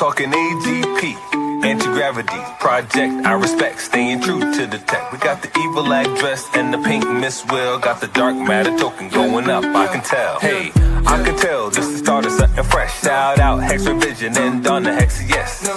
talking AGP, anti-gravity project. I respect, staying true to the tech. We got the evil address and the pink Miss Will. Got the dark matter token going up, I can tell. Hey, I can tell this is the start of something fresh. Shout out Hex Revision and Donna Hex, yes.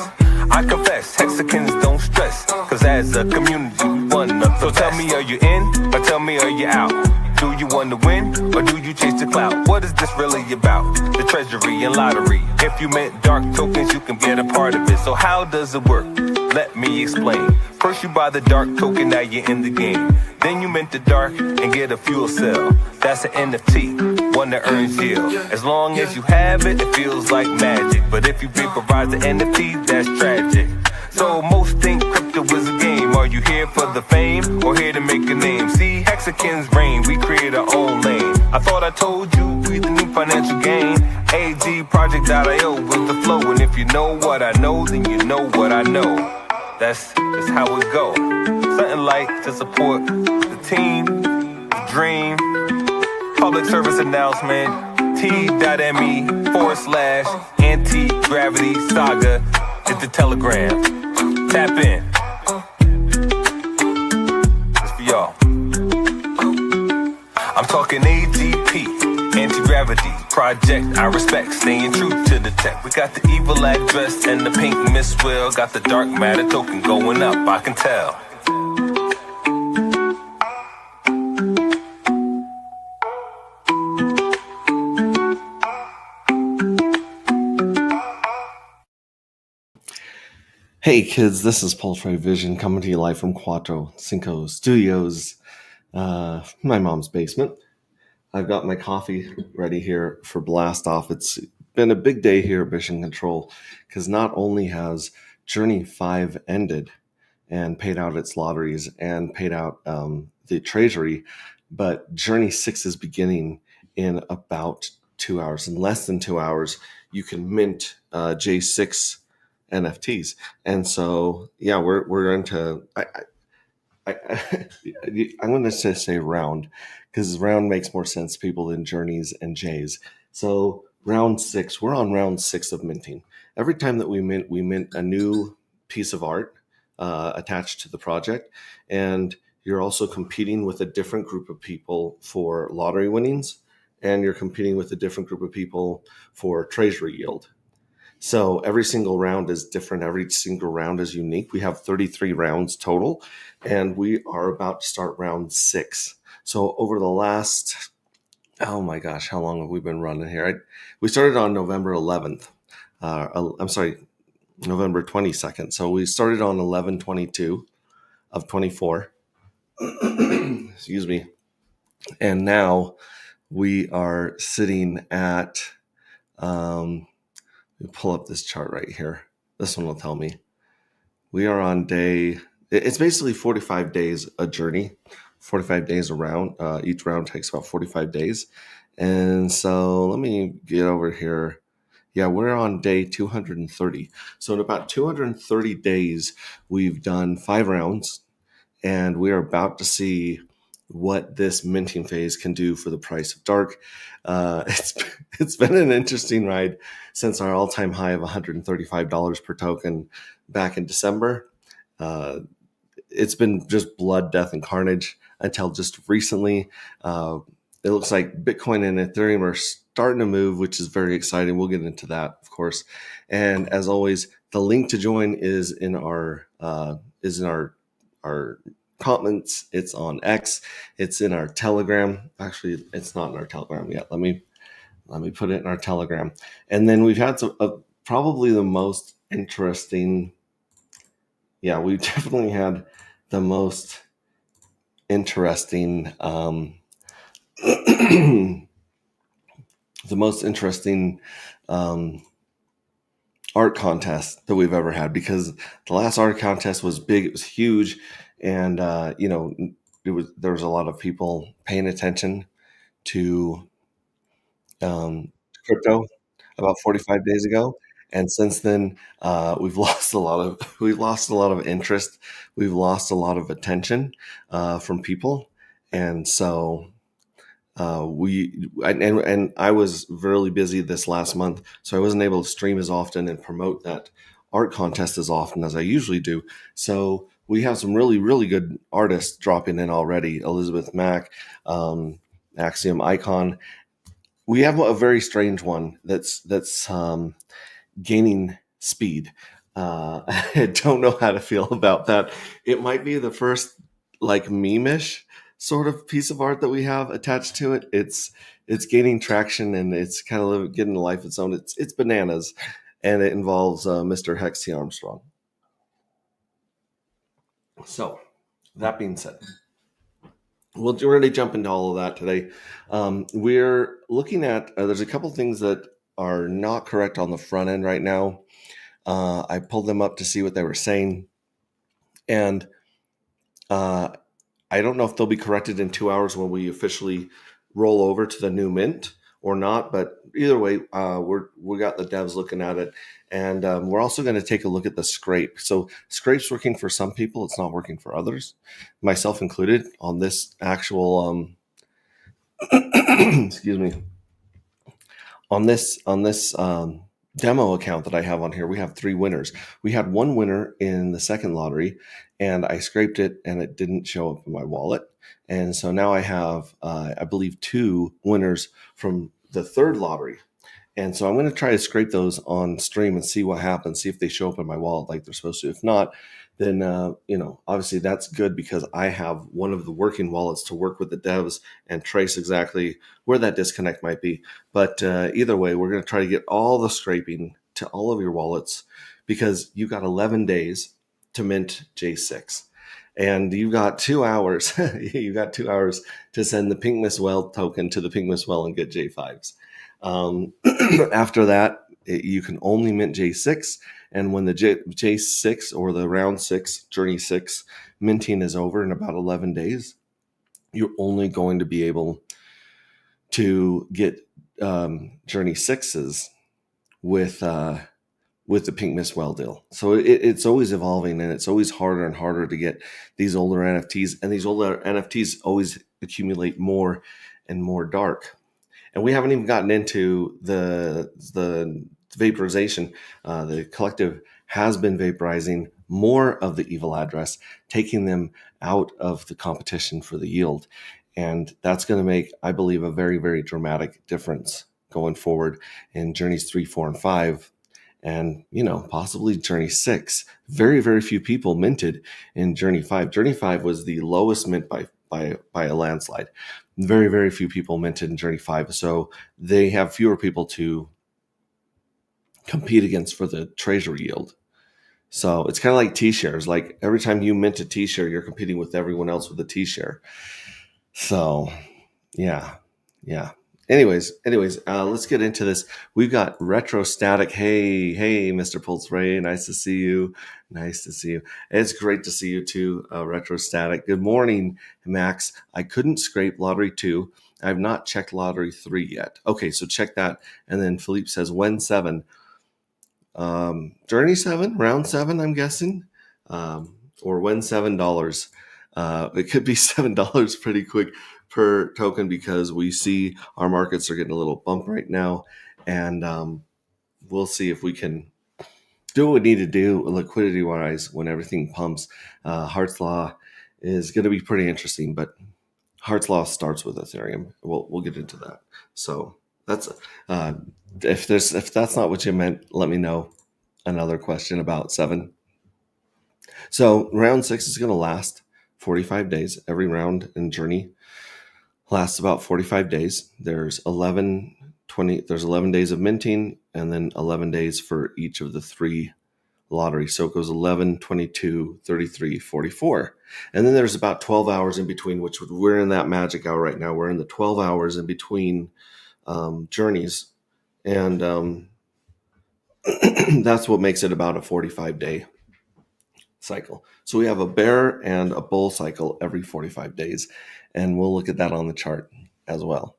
I confess, Hexicans don't stress, cause as a community we one of the So tell me, are you in, or tell me, are you out? Do you want to win, or do you chase the clout? What is this really about? The treasury and lottery. If you meant dark tokens, you can get a part of it. So how does it work? Let me explain. First you buy the dark token, now you're in the game. Then you mint the dark and get a fuel cell. That's an NFT, one that earns yield. As long as you have it, it feels like magic. But if you vaporize the NFT, that's tragic. So most think crypto is a game. Are you here for the fame, or here to make a name? See, Hexicans reign, we create our own lane. I thought I told you, we the new financial gain. AGProject.io with the flow. And if you know what I know, then you know what I know. That's just how it go. Something like to support the team, the dream. Public service announcement, t.me/anti-gravity saga is the Telegram. Tap in. It's for y'all. I'm talking AGP, anti-gravity project. I respect, staying true to the tech. We got the evil address and the pink Miss Will. Got the dark matter token going up, I can tell. Hey kids, this is Poultry Vision coming to you live from Cuatro Cinco Studios, my mom's basement. I've got my coffee ready here for blast off. It's been a big day here at Mission Control because not only has Journey 5 ended and paid out its lotteries and paid out the treasury, but Journey 6 is beginning in about 2 hours. In less than 2 hours, you can mint J6 NFTs. And so, yeah, we're into, I'm going to say round, because round makes more sense to people than journeys and J's. So round 6, we're on round 6 of minting. Every time that we mint a new piece of art attached to the project, and you're also competing with a different group of people for lottery winnings, and you're competing with a different group of people for treasury yield. So every single round is different. Every single round is unique. We have 33 rounds total, and we are about to start round 6. So over the last, oh my gosh, how long have we been running here? We started on November 11th. November 22nd. So we started on 11/22 of 24. Excuse me. And now we are sitting at, let me pull up this chart right here. This one will tell me. We are on day, it's basically 45 days a journey, 45 days around. Each round takes about 45 days. And so let me get over here. Yeah, we're on day 230. So in about 230 days, we've done 5 rounds, and we are about to see what this minting phase can do for the price of dark. It's been an interesting ride since our all-time high of $135 per token back in December. It's been just blood, death, and carnage until just recently. It looks like Bitcoin and Ethereum are starting to move, which is very exciting. We'll get into that, of course. And as always, the link to join is in our comments. It's on X. It's in our Telegram. Actually, it's not in our Telegram yet. Let me put it in our Telegram. And then we've had probably the most interesting. Yeah, we definitely had the most interesting. The most interesting art contest that we've ever had, because the last art contest was big. It was huge. And, there was a lot of people paying attention to crypto about 45 days ago. And since then, we've lost a lot of interest. We've lost a lot of attention from people. And so And I was really busy this last month, so I wasn't able to stream as often and promote that art contest as often as I usually do. So we have some really, really good artists dropping in already. Elizabeth Mack, Axiom Icon. We have a very strange one that's gaining speed. I don't know how to feel about that. It might be the first like meme-ish sort of piece of art that we have attached to it. It's gaining traction and it's kind of getting a life of its own. It's bananas, and it involves Mr. Hex T. Armstrong. So that being said, we'll really jump into all of that today. We're looking at there's a couple things that are not correct on the front end right now. I pulled them up to see what they were saying, and I don't know if they'll be corrected in 2 hours when we officially roll over to the new mint or not. But either way, we got the devs looking at it, and we're also going to take a look at the scrape. So scrape's working for some people; it's not working for others, myself included. On this actual, excuse me, on this demo account that I have on here, we have 3 winners. We had 1 winner in the second lottery, and I scraped it and it didn't show up in my wallet. And so now I have, I believe, 2 winners from the third lottery. And so I'm going to try to scrape those on stream and see what happens, see if they show up in my wallet like they're supposed to. If not, then, obviously that's good because I have one of the working wallets to work with the devs and trace exactly where that disconnect might be. But either way, we're going to try to get all the scraping to all of your wallets because you've got 11 days to mint J6. And you've got 2 hours. You've got 2 hours to send the Pink Miss Well token to the Pink Miss Well and get J5s. After that, you can only mint J6. And when the J6 or the round 6, journey 6 minting is over in about 11 days, you're only going to be able to get journey 6s with the Pink Miss Well deal. So it's always evolving, and it's always harder and harder to get these older NFTs. And these older NFTs always accumulate more and more dark. And we haven't even gotten into the vaporization. The collective has been vaporizing more of the evil address, taking them out of the competition for the yield. And that's going to make, I believe, a very, very dramatic difference going forward in journeys 3, 4, and 5. And, possibly journey 6. Very, very few people minted in journey 5. Journey 5 was the lowest mint by a landslide. Very, very few people minted in journey 5. So they have fewer people to compete against for the treasury yield. So it's kind of like T-shares. Like every time you mint a T-share, you're competing with everyone else with a T-share. So yeah. Anyways, let's get into this. We've got Retrostatic. Hey, Mr. Pulse Ray, nice to see you. It's great to see you too, Retrostatic. Good morning, Max. I couldn't scrape Lottery 2. I have not checked Lottery 3 yet. Okay, so check that. And then Philippe says, when 7? Journey 7, round 7, I'm guessing. Or when $7. It could be $7 pretty quick per token because we see our markets are getting a little bump right now, and we'll see if we can do what we need to do liquidity wise when everything pumps. Hart's Law is going to be pretty interesting, but Hart's Law starts with Ethereum. We'll get into that. So that's if that's not what you meant, let me know. Another question about 7. So round 6 is going to last 45 days. Every round in Journey lasts about 45 days. There's 11 days of minting, and then 11 days for each of the 3 lotteries. So it goes 11, 22, 33, 44. And then there's about 12 hours in between, which we're in that magic hour right now. We're in the 12 hours in between journeys. And that's what makes it about a 45-day cycle. So we have a bear and a bull cycle every 45 days. And we'll look at that on the chart as well.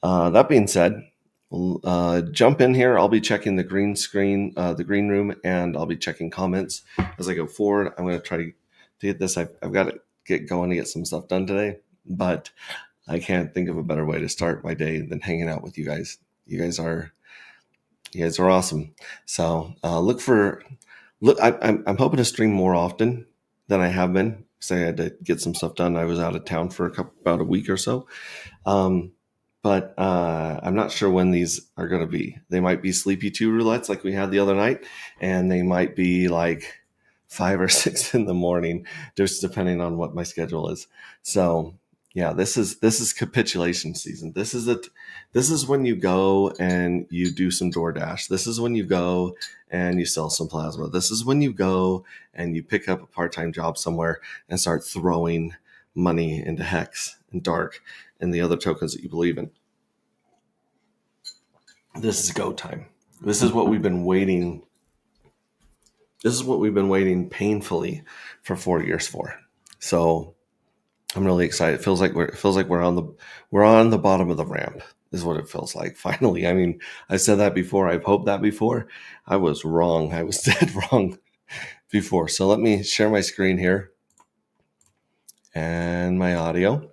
That being said, we'll jump in here. I'll be checking the green screen, the green room, and I'll be checking comments as I go forward. I'm going to try to get this. I've got to get going to get some stuff done today. But I can't think of a better way to start my day than hanging out with you guys. You guys are awesome. So I'm hoping to stream more often than I have been. Say I had to get some stuff done. I was out of town for about a week or so. But I'm not sure when these are going to be. They might be Sleepy 2 roulettes like we had the other night, and they might be like 5 or 6 in the morning, just depending on what my schedule is. So yeah, this is capitulation season. This is when you go and you do some DoorDash. This is when you go and you sell some plasma. This is when you go and you pick up a part-time job somewhere and start throwing money into Hex and Dark and the other tokens that you believe in. This is go time. This is what we've been waiting. This is what we've been waiting painfully for 4 years for. So I'm really excited. It feels like we're on the bottom of the ramp. Is what it feels like. Finally, I mean, I said that before. I've hoped that before. I was wrong. I was dead wrong before. So let me share my screen here and my audio,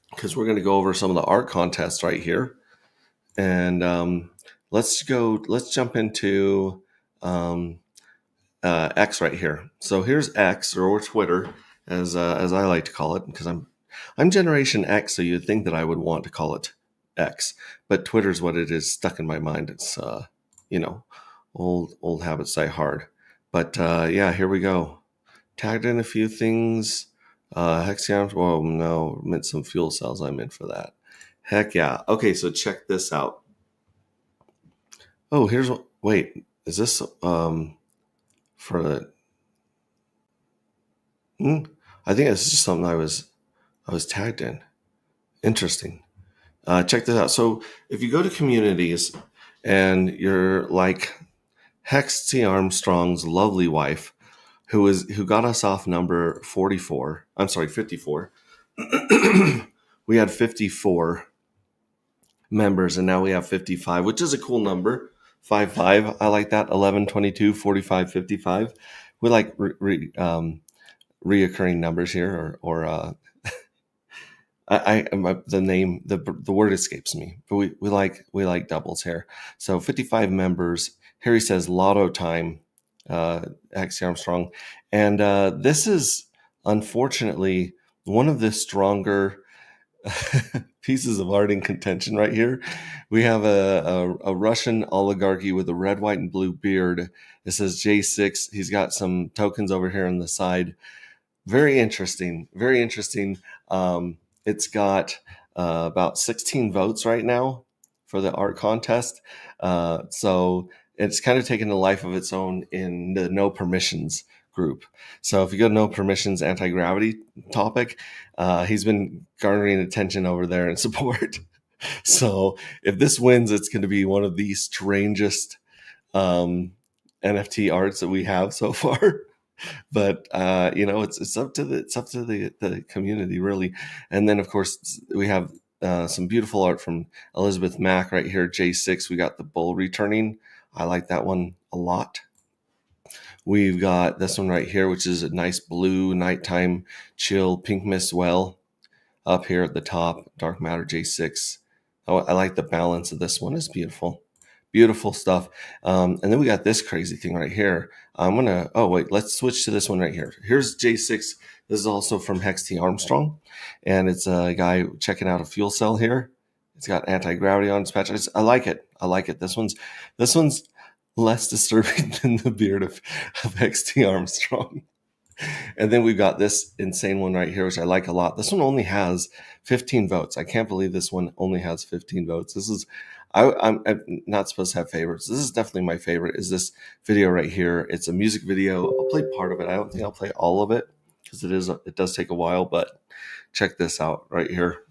because we're going to go over some of the art contests right here. And let's jump into X right here. So here's X, or Twitter, as I like to call it, because I'm Generation X, so you'd think that I would want to call it X, but Twitter's what it is, stuck in my mind. It's old habits die hard. But yeah, here we go. Tagged in a few things. Hexion, well, no, meant some fuel cells. I'm in for that. Heck yeah. Okay, so check this out. Oh, here's what. Wait, is this for the? I think it's just something I was tagged in. Interesting. Check this out. So if you go to communities and you're like Hex T. Armstrong's lovely wife, who got us off number 44. I'm sorry, 54. We had 54 members, and now we have 55, which is a cool number. 55. I like that. 11, 22, 45, 55. We like reoccurring numbers here, or the word escapes me, but we like doubles here. So 55 members. Harry says lotto time, Hex Armstrong. And this is unfortunately one of the stronger pieces of art in contention right here. We have a Russian oligarchy with a red, white, and blue beard. It says J6. He's got some tokens over here on the side. Very interesting. Very interesting. It's got about 16 votes right now for the art contest. So it's kind of taken a life of its own in the no permissions group. So if you go to no permissions anti-gravity topic, he's been garnering attention over there and support. So if this wins, it's going to be one of the strangest NFT arts that we have so far. But it's up to the community, really. And then of course we have some beautiful art from Elizabeth Mack right here. J6. We got the bull returning. I like that one a lot. We've got this one right here, which is a nice blue nighttime chill pink mist well up here at the top. Dark matter J6. Oh, I like the balance of this one. It's beautiful. Beautiful stuff. And then we got this crazy thing right here. Let's switch to this one right here. Here's J6. This is also from Hex T. Armstrong. And it's a guy checking out a fuel cell here. It's got anti-gravity on its patch. I like it. This one's less disturbing than the beard of Hex T. Armstrong. And then we've got this insane one right here, which I like a lot. This one only has 15 votes. I can't believe this one only has 15 votes. This is... I'm not supposed to have favorites. This is definitely my favorite, is this video right here. It's a music video. I'll play part of it. I don't think I'll play all of it because it does take a while, but check this out right here.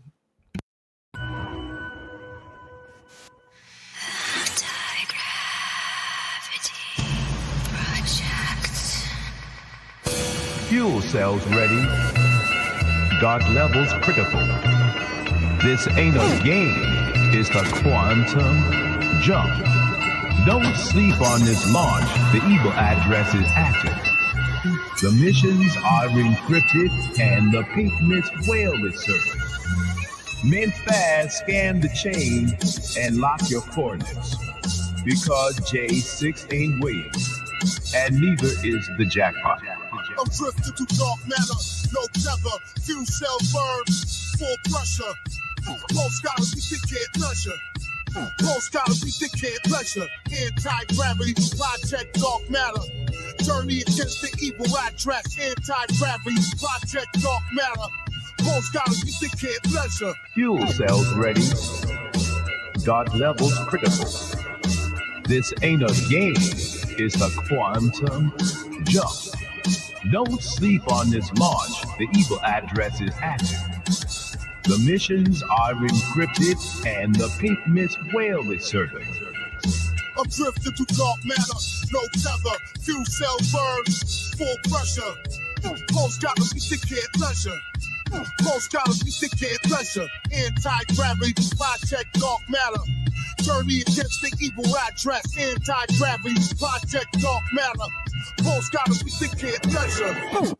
Fuel cells ready. Dark levels critical. This ain't a game. It's the quantum jump. Don't sleep on this launch. The evil address is active. The missions are encrypted and the pink mist whale is serving. Mint fast, scan the chain, and lock your coordinates. Because J6 ain't waiting, and neither is the jackpot. I'm drifting to dark matter, no tether, few cell burns, full pressure. Pulse gotta be thick, can't measure. Pulse gotta be thick, can't pleasure. Anti-gravity, project dark matter. Journey against the evil address. Anti-gravity, project dark matter. Pulse gotta be thick, can't pleasure. Fuel cells ready. Dot levels critical. This ain't a game, it's a quantum jump. Don't sleep on this launch. The evil address is active. The missions are encrypted and the pink mist whale is serving. I'm drifting to dark matter, no tether, few cell burns, full pressure. Pulse gotta be thick, can't pleasure. Pulse gotta be thick, can't pleasure. Anti-gravity, project dark matter. Journey against the evil address. Anti-gravity, project dark matter. Pulse gotta be thick, can't pleasure.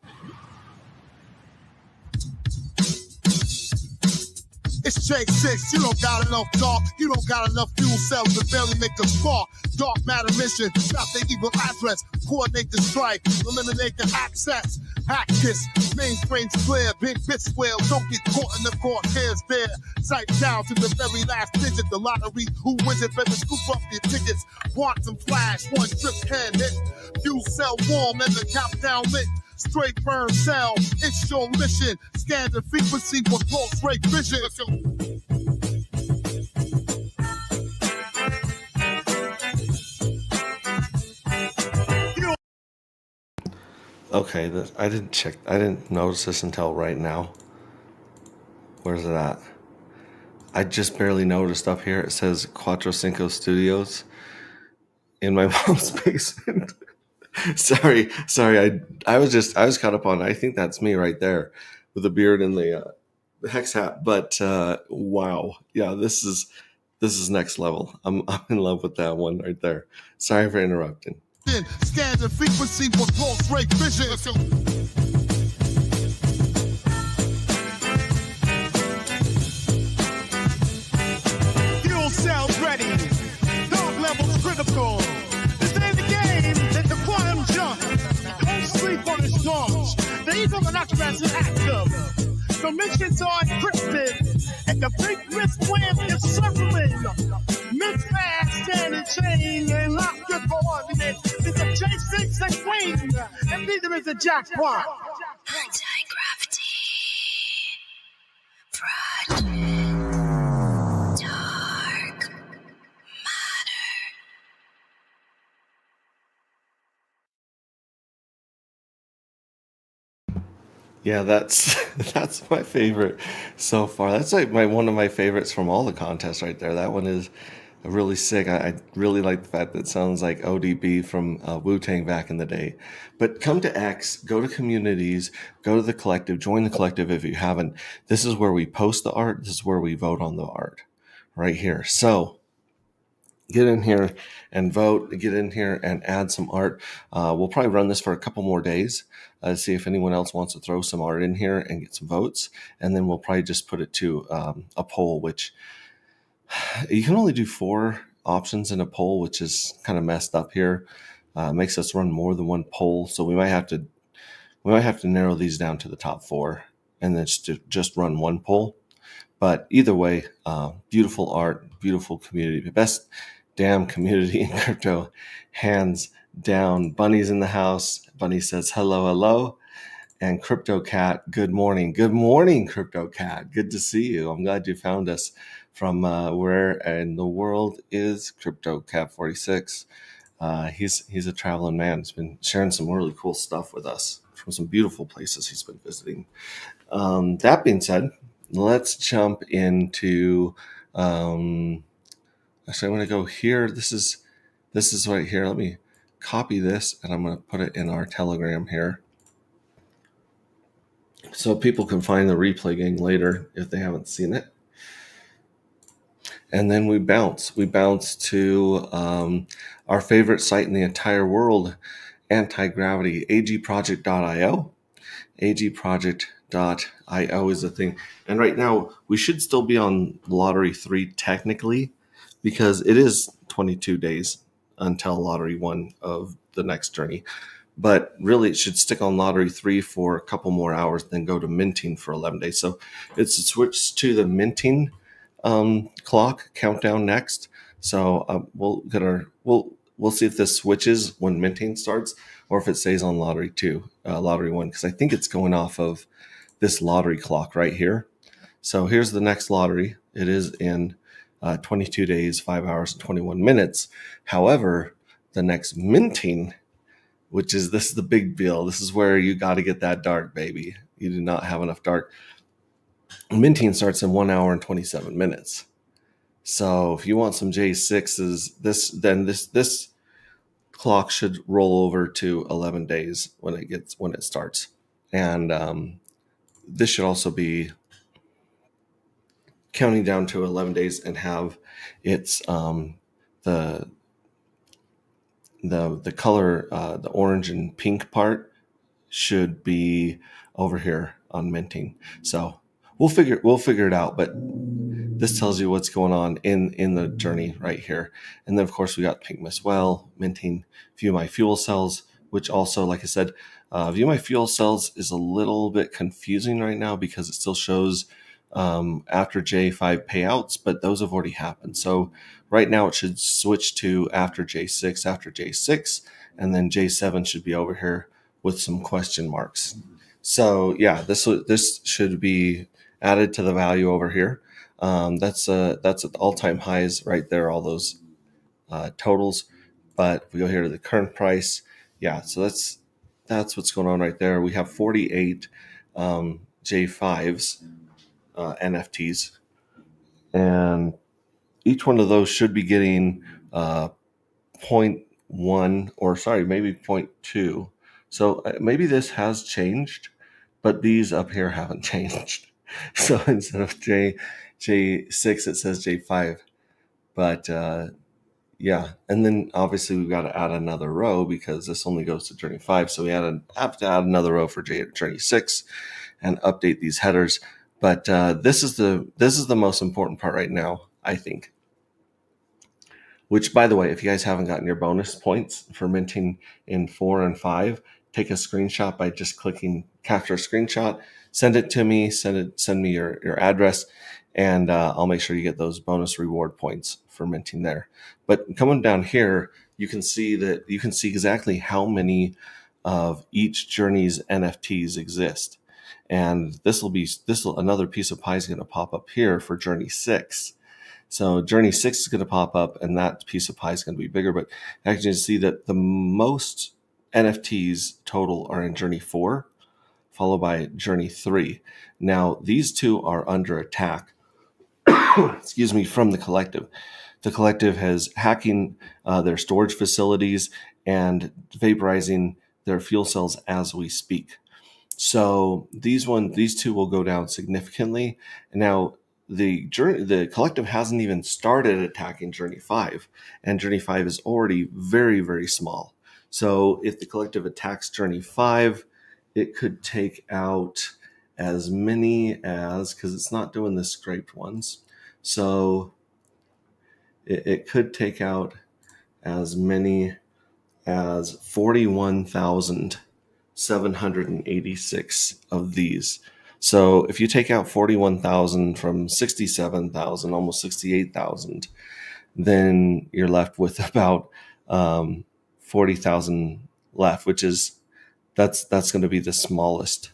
It's J6, you don't got enough dark, you don't got enough fuel cells to barely make a spark. Dark matter mission, drop the evil address, coordinate the strike, eliminate the access. Hack this, mainframe's clear, big bits well, don't get caught in the crosshairs there. Sight down to the very last digit, the lottery, who wins it, better scoop up your tickets. Quantum flash, one trip can hit, fuel cell warm and the countdown lit. Straight burn cell, it's your mission. Scan the frequency with pulse rate vision. Okay, I didn't notice this until right now. Where's it at? I just barely noticed up here. It says Cuatro Cinco Studios in my mom's basement. sorry. I was caught up on. I think that's me right there with the beard and the hex hat. But wow, yeah, this is next level. I'm in love with that one right there. Sorry for interrupting. Scan the frequency with pulse rate vision. Fuel cells ready. Dark levels critical. This ain't the game, it's the quantum jump. Don't sleep on this launch. The evil address is active. The missions are encrypted, and the big mist whale is circling. Mix fast, stand and chain, and lock your coordinates. It's a J6 and queen, and neither is a jackpot. Anti-gravity. Project dark matter. Yeah, that's my favorite so far. That's like one of my favorites from all the contests right there. That one is really sick. I really like the fact that it sounds like ODB from Wu-Tang back in the day. But come to X, go to communities, go to the collective, join the collective if you haven't. This is where we post the art. This is where we vote on the art right here. So get in here and vote, get in here and add some art. We'll probably run this for a couple more days, see if anyone else wants to throw some art in here and get some votes. And then we'll probably just put it to a poll, which you can only do 4 options in a poll, which is kind of messed up here. Makes us run more than one poll. So we might have to narrow these down to the top 4 and then just run one poll. But either way, beautiful art, beautiful community, the best damn community in crypto, hands down. Bunny's in the house. Bunny says, hello. And Crypto Cat, good morning. Good morning, Crypto Cat. Good to see you. I'm glad you found us from where in the world is Crypto Cat 46. He's a traveling man. He's been sharing some really cool stuff with us from some beautiful places he's been visiting. That being said, let's jump into actually I'm going to go here. This is right here. Let me copy this and I'm going to put it in our Telegram here so people can find the replay gang later if they haven't seen it. And then we bounce to our favorite site in the entire world, Anti-Gravity, agproject.io. agproject.io is a thing. And right now, we should still be on Lottery 3 technically, because it is 22 days until Lottery 1 of the next journey. But really, it should stick on Lottery 3 for a couple more hours, then go to minting for 11 days. So it's switched to the minting clock countdown next. So we'll see if this switches when minting starts, or if it stays on Lottery 2, Lottery 1, because I think it's going off of this lottery clock right here. So here's the next lottery. It is in 22 days, 5 hours, and 21 minutes. However, the next minting, which is this is the big deal. This is where you got to get that dark, baby. You do not have enough dark. Minting starts in 1 hour and 27 minutes. So if you want some J6s, this clock should roll over to 11 days when it starts. And this should also be counting down to 11 days and have its the color, the orange and pink part should be over here on minting. So we'll figure it out, but this tells you what's going on in the journey right here. And then of course we got Pink Miss Well, minting View My Fuel Cells, which also, like I said, View My Fuel Cells is a little bit confusing right now because it still shows after J5 payouts, but those have already happened. So right now it should switch to after J6, and then J7 should be over here with some question marks. So yeah, this should be added to the value over here. That's at all-time highs right there, all those totals. But if we go here to the current price, yeah, so that's what's going on right there. We have 48 J5s NFTs, and each one of those should be getting 0.1, or sorry, maybe 0.2. So maybe this has changed, but these up here haven't changed. So instead of J6, it says J5. But yeah, and then obviously we've got to add another row because this only goes to Journey 5. So we have to add another row for Journey 6 and update these headers. But this is the most important part right now, I think. Which, by the way, if you guys haven't gotten your bonus points for minting in 4 and 5, take a screenshot by just clicking capture a screenshot, send it to me, send me your address, and I'll make sure you get those bonus reward points for minting there. But coming down here, you can see exactly how many of each journey's NFTs exist. And another piece of pie is going to pop up here for Journey 6. So Journey 6 is going to pop up, and that piece of pie is going to be bigger. But actually, you see that the most NFTs total are in Journey 4, followed by Journey 3. Now, these two are under attack, excuse me, from the collective. The collective has hacking their storage facilities and vaporizing their fuel cells as we speak. So these two will go down significantly. Now, the collective hasn't even started attacking Journey 5, and Journey 5 is already very, very small. So if the collective attacks Journey 5, it could take out as many as, because it's not doing the scraped ones, so it could take out as many as 41,786 of these. So if you take out 41,000 from 67,000, almost 68,000, then you're left with about 40,000 left, which is that's going to be the smallest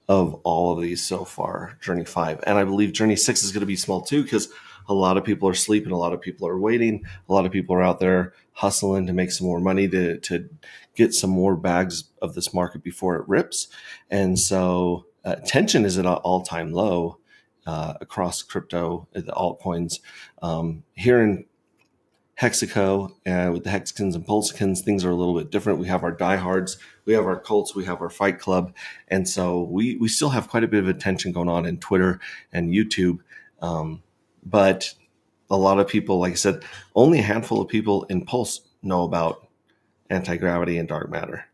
of all of these so far, Journey 5. And I believe Journey 6 is going to be small too, because a lot of people are sleeping, a lot of people are waiting, a lot of people are out there hustling to make some more money to get some more bags of this market before it rips. And so tension is at an all-time low across crypto, the altcoins. Here in Hexaco, with the Hexicans and Pulsicans, things are a little bit different. We have our diehards, we have our cults, we have our fight club. And so we still have quite a bit of attention going on in Twitter and YouTube. But a lot of people, like I said, only a handful of people in Pulse know about anti-gravity and dark matter.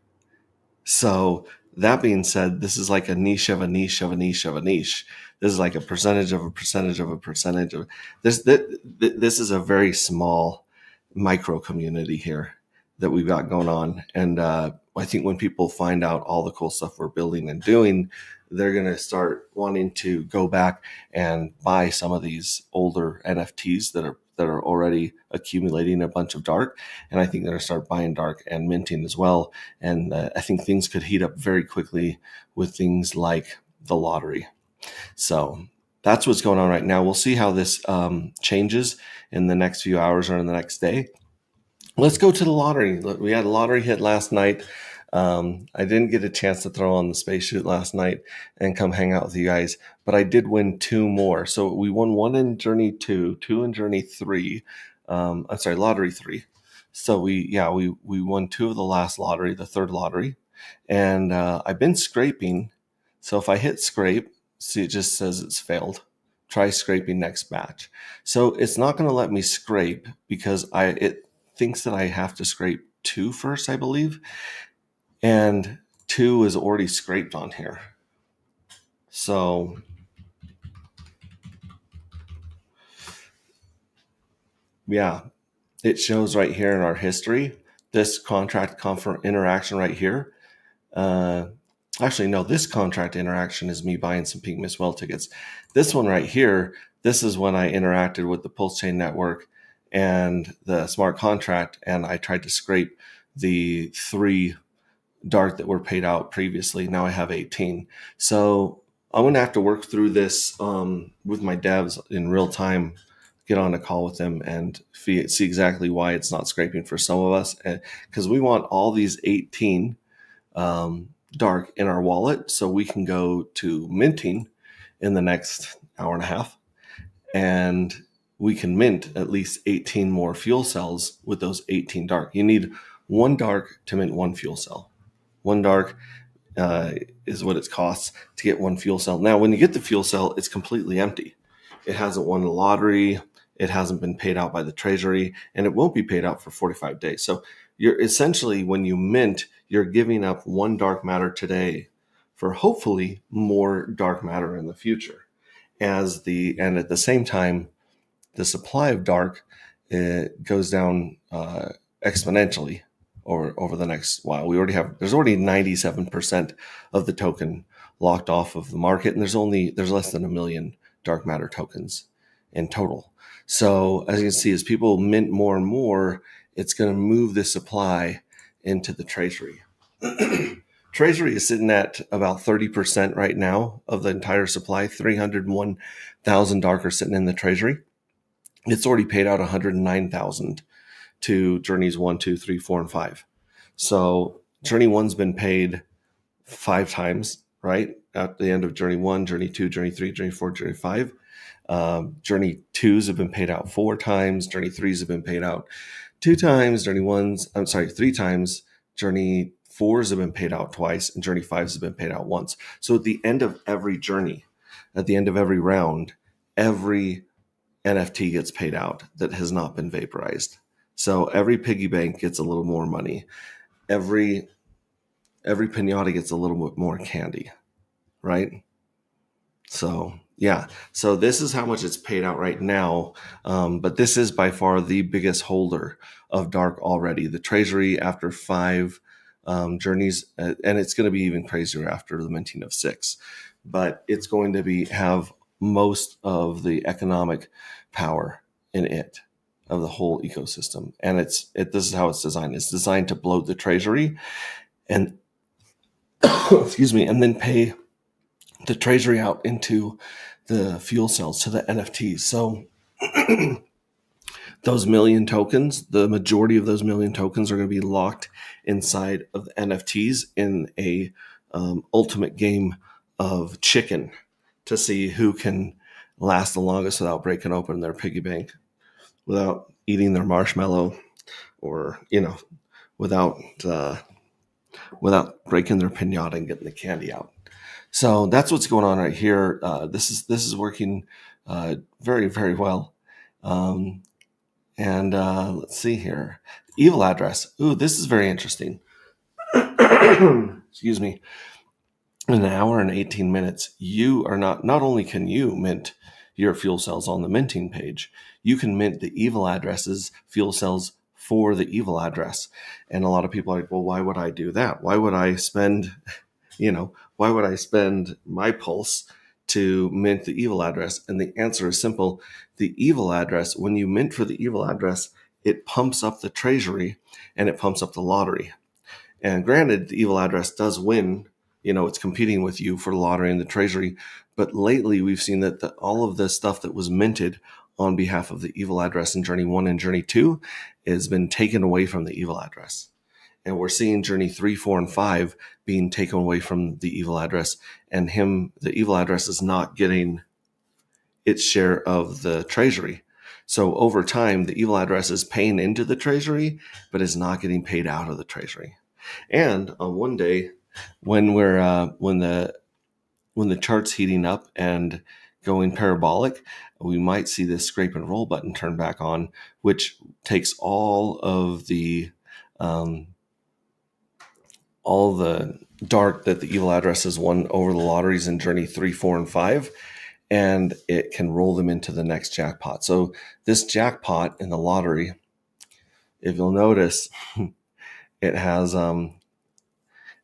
So That being said, this is like a niche of a niche of a niche of a niche. This is like a percentage of a percentage of a percentage of this. This is a very small micro community here that we've got going on. And I think when people find out all the cool stuff we're building and doing, they're going to start wanting to go back and buy some of these older NFTs that are already accumulating a bunch of dark. And I think they're going to start buying dark and minting as well. And I think things could heat up very quickly with things like the lottery. So that's what's going on right now. We'll see how this changes in the next few hours or in the next day. Let's go to the lottery. We had a lottery hit last night. I didn't get a chance to throw on the space shoot last night and come hang out with you guys, but I did win 2 more. So we won 1 in Journey 2, 2 in Journey 3. Lottery 3. So we won 2 of the last lottery, the 3rd lottery. And I've been scraping. So if I hit scrape, see, it just says it's failed. Try scraping next batch. So it's not going to let me scrape because it thinks that I have to scrape 2 first, I believe. And 2 is already scraped on here. So yeah, it shows right here in our history, this contract interaction right here. Actually, no, this contract interaction is me buying some Pink Miss Well tickets. This one right here, this is when I interacted with the Pulse Chain Network and the smart contract, and I tried to scrape the 3 dark that were paid out previously. Now I have 18. So I'm going to have to work through this with my devs in real time, get on a call with them and see exactly why it's not scraping for some of us. Because we want all these 18 dark in our wallet so we can go to minting in the next hour and a half. And we can mint at least 18 more fuel cells with those 18 dark. You need 1 dark to mint 1 fuel cell. 1 dark is what it costs to get 1 fuel cell. Now, when you get the fuel cell, it's completely empty. It hasn't won the lottery. It hasn't been paid out by the treasury, and it won't be paid out for 45 days. So you're essentially, when you mint, you're giving up 1 dark matter today for hopefully more dark matter in the future. And at the same time, the supply of dark goes down exponentially over the next while. There's already 97% of the token locked off of the market, and there's less than 1 million dark matter tokens in total. So as you can see, as people mint more and more, it's going to move the supply into the treasury. Treasury is sitting at about 30% right now of the entire supply. 301,000 dark are sitting in the treasury. It's already paid out 109,000 to Journeys 1, 2, 3, 4, and 5. So Journey 1's been paid 5 times, right? At the end of Journey 1, Journey 2, Journey 3, Journey 4, Journey 5. Journey 2s have been paid out 4 times. Journey 3s have been paid out 2 times. 3 times. Journey 4s have been paid out twice, and Journey 5s have been paid out once. So at the end of every journey, at the end of every round, every NFT gets paid out that has not been vaporized. So every piggy bank gets a little more money. Every pinata gets a little bit more candy, right? So yeah, so this is how much it's paid out right now. But this is by far the biggest holder of dark already. The treasury after 5 journeys, and it's going to be even crazier after the minting of 6. But it's going to have most of the economic power in it, of the whole ecosystem. And this is how it's designed. It's designed to bloat the treasury and excuse me, and then pay the treasury out into the fuel cells, to the NFTs. So those million tokens, the majority of those million tokens are going to be locked inside of the NFTs in a ultimate game of chicken to see who can last the longest without breaking open their piggy bank, without eating their marshmallow, or, without breaking their pinata and getting the candy out. So that's what's going on right here. This is working very, very well. And let's see here. Evil address. Ooh, this is very interesting. Excuse me. in an hour and 18 minutes, you are not only can you mint your fuel cells on the minting page, you can mint the evil addresses, fuel cells for the evil address. And a lot of people are like, well, why would I do that? Why would I spend, why would I spend my pulse to mint the evil address? And the answer is simple. The evil address, when you mint for the evil address, it pumps up the treasury and it pumps up the lottery. And granted, the evil address does win. It's competing with you for the lottery and the treasury. But lately, we've seen that all of the stuff that was minted on behalf of the evil address in Journey 1 and Journey 2 has been taken away from the evil address. And we're seeing Journey 3, 4, and 5 being taken away from the evil address. And the evil address is not getting its share of the treasury. So over time, the evil address is paying into the treasury, but is not getting paid out of the treasury. And on one day, when the chart's heating up and going parabolic, we might see this scrape and roll button turn back on, which takes all the dark that the evil address has won over the lotteries in Journey 3, 4, and 5, and it can roll them into the next jackpot. So this jackpot in the lottery, if you'll notice, it has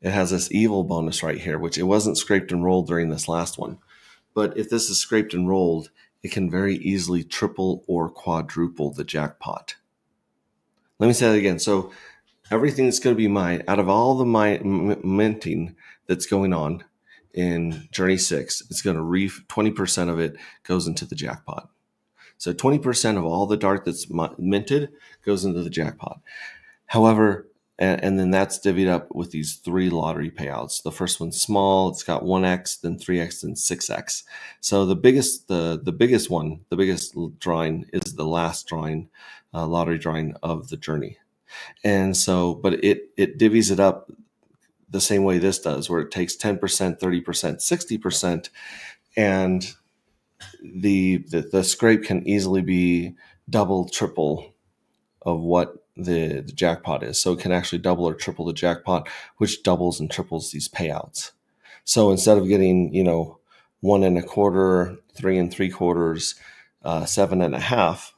this evil bonus right here, which it wasn't scraped and rolled during this last one. But if this is scraped and rolled, it can very easily triple or quadruple the jackpot. Let me say that again. So everything that's going to be mine, out of all the minting that's going on in Journey 6, it's going to 20% of it goes into the jackpot. So 20% of all the dark that's minted goes into the jackpot. However, and then that's divvied up with these 3 lottery payouts. The first one's small; it's got 1x, then 3x, and 6x. So the biggest drawing is the last drawing, lottery drawing of the journey. And so, but it divvies it up the same way this does, where it takes 10%, 30%, 60%, and the scrape can easily be double, triple of what the jackpot is. So it can actually double or triple the jackpot, which doubles and triples these payouts. So instead of getting, 1 1/4, 3 3/4, 7 1/2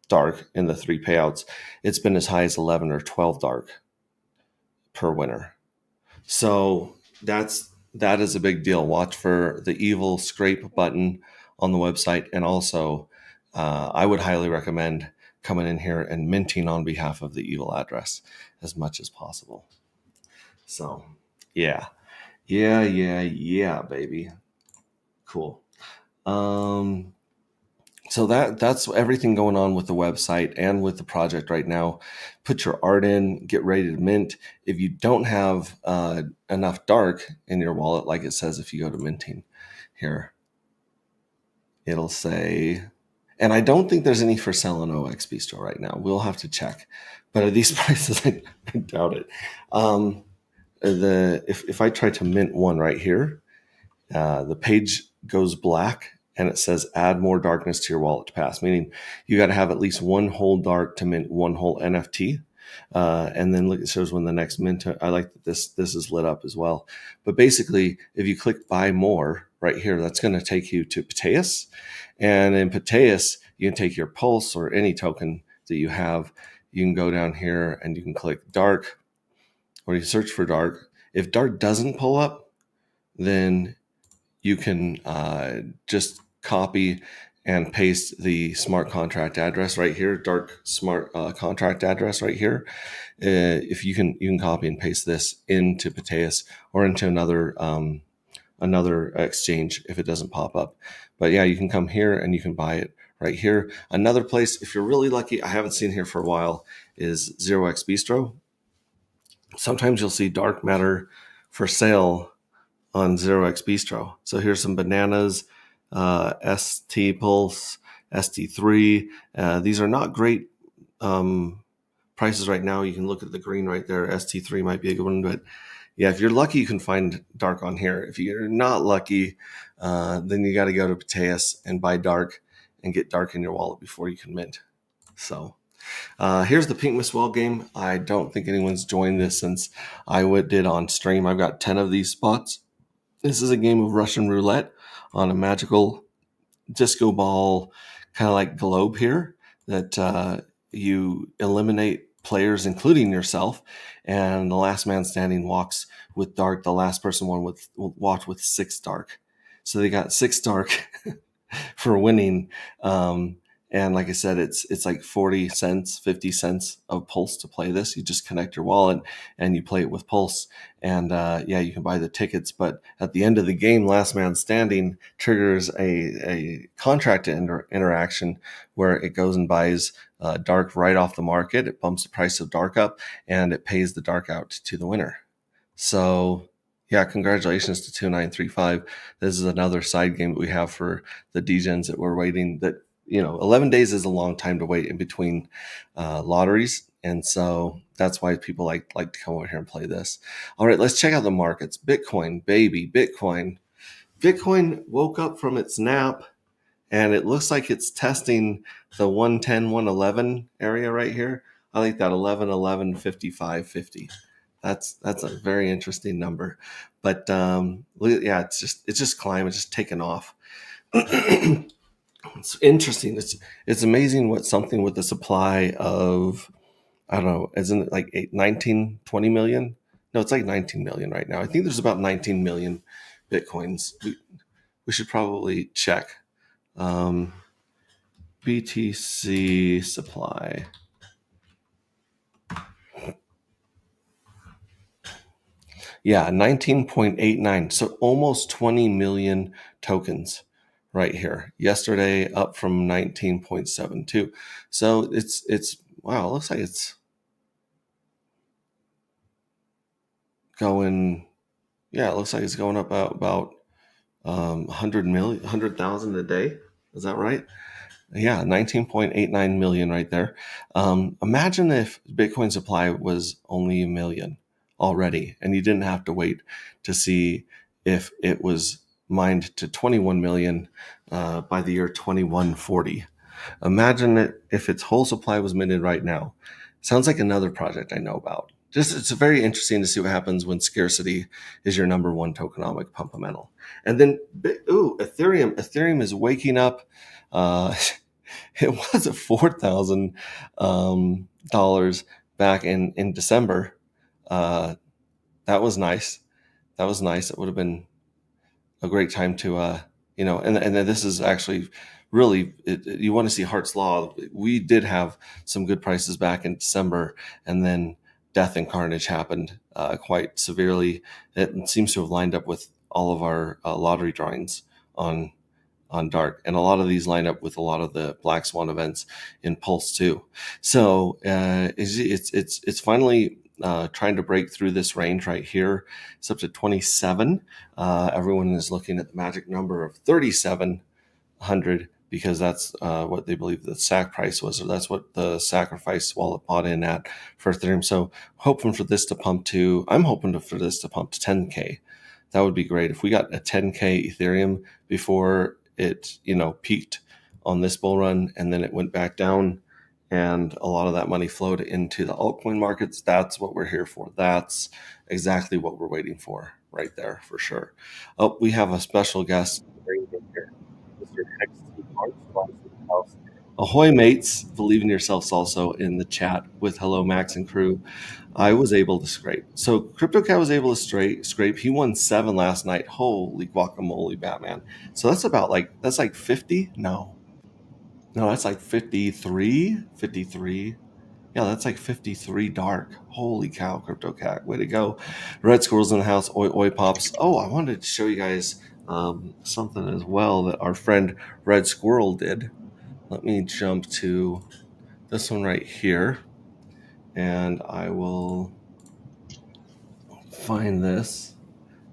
dark in the 3 payouts, it's been as high as 11 or 12 dark per winner. So that is a big deal. Watch for the evil scrape button on the website. And also, I would highly recommend coming in here and minting on behalf of the evil address as much as possible. So, yeah, baby. Cool. So that's everything going on with the website and with the project right now. Put your art in, get ready to mint. If you don't have enough dark in your wallet, like it says if you go to minting here, it'll say, and I don't think there's any for sale on OX Bistro right now. We'll have to check. But at these prices, I doubt it. If I try to mint one right here, the page goes black and it says add more darkness to your wallet to pass, meaning you got to have at least 1 whole dark to mint 1 whole NFT. And then look, it shows when the next mint. I like that this is lit up as well. But basically, if you click buy more right here, that's going to take you to Pateus. And in Pateus, you can take your pulse or any token that you have. You can go down here and you can click dark, or you search for dark. If dark doesn't pull up, then you can just copy and paste the smart contract address right here, dark smart contract address right here. If you can copy and paste this into Pateus or into another exchange if it doesn't pop up. But yeah, you can come here and you can buy it right here. Another place, if you're really lucky, I haven't seen here for a while, is 0x Bistro. Sometimes you'll see dark matter for sale on 0x Bistro. So here's some bananas, ST Pulse, ST3. These are not great prices right now. You can look at the green right there. ST3 might be a good one, but yeah, if you're lucky, you can find dark on here. If you're not lucky, then you got to go to Pateus and buy dark and get dark in your wallet before you can mint. So here's the Pink Miss Well game. I don't think anyone's joined this since I did on stream. I've got 10 of these spots. This is a game of Russian roulette on a magical disco ball, kind of like globe here, that you eliminate players, including yourself, and the last man standing walks with dark. The last person will walk with 6 dark. So they got 6 dark for winning. And like I said, it's like 40 cents, 50 cents of Pulse to play this. You just connect your wallet and you play it with Pulse. And yeah, you can buy the tickets. But at the end of the game, last man standing triggers a contract interaction where it goes and buys dark right off the market. It bumps the price of dark up and it pays the dark out to the winner. So yeah, congratulations to 2935. This is another side game that we have for the DGens that we're waiting. That 11 days is a long time to wait in between lotteries, and so that's why people like to come over here and play this. All right, let's check out the markets. Bitcoin, baby, Bitcoin. Bitcoin woke up from its nap, and it looks like it's testing the 110, 111 area right here. I like that 11, 11, 55, 50. That's a very interesting number, but yeah, it's just climbing, it's just taking off. It's interesting. It's amazing what something with the supply of, I don't know, isn't it like 19, 20 million? No, it's like 19 million right now. I think there's about 19 million Bitcoins. We should probably check. BTC supply. Yeah, 19.89. So almost 20 million tokens right here. Yesterday up from 19.72. So it's wow, it looks like it's going, yeah, it looks like it's going up about 100,000 a day. Is that right? Yeah, 19.89 million right there. Imagine if Bitcoin supply was only a million already, and you didn't have to wait to see if it was mined to 21 million by the year 2140. Imagine it if its whole supply was minted right now. Sounds like another project I know about. Just it's very interesting to see what happens when scarcity is your number one tokenomic fundamental. And then, Ethereum. Ethereum is waking up. It was at $4,000 back in December. That was nice. That was nice. It would have been a great time to, and then this is actually really, you want to see Hart's Law. We did have some good prices back in December, and then death and carnage happened quite severely. It seems to have lined up with all of our lottery drawings on dark, and a lot of these line up with a lot of the Black Swan events in Pulse too. So it's finally trying to break through this range right here. It's up to 27. Everyone is looking at the magic number of 3,700 because that's what they believe the sack price was, or that's what the sacrifice wallet bought in at for Ethereum. So hoping for this to pump to, I'm hoping for this to pump to 10K. That would be great if we got a 10K Ethereum before it, peaked on this bull run, and then it went back down, and a lot of that money flowed into the altcoin markets. That's what we're here for. That's exactly what we're waiting for right there, for sure. Oh, we have a special guest here, Mr. Hex House. Ahoy, mates! Believe in yourselves also in the chat with hello, Max and crew. I was able to scrape. So CryptoCat was able to scrape. He won 7 last night. Holy guacamole, Batman. So that's like 50? No, that's like 53. Yeah, that's like 53 dark. Holy cow, CryptoCat. Way to go. Red Squirrel's in the house. Oi, oi, pops. Oh, I wanted to show you guys something as well that our friend Red Squirrel did. Let me jump to this one right here, and I will find this.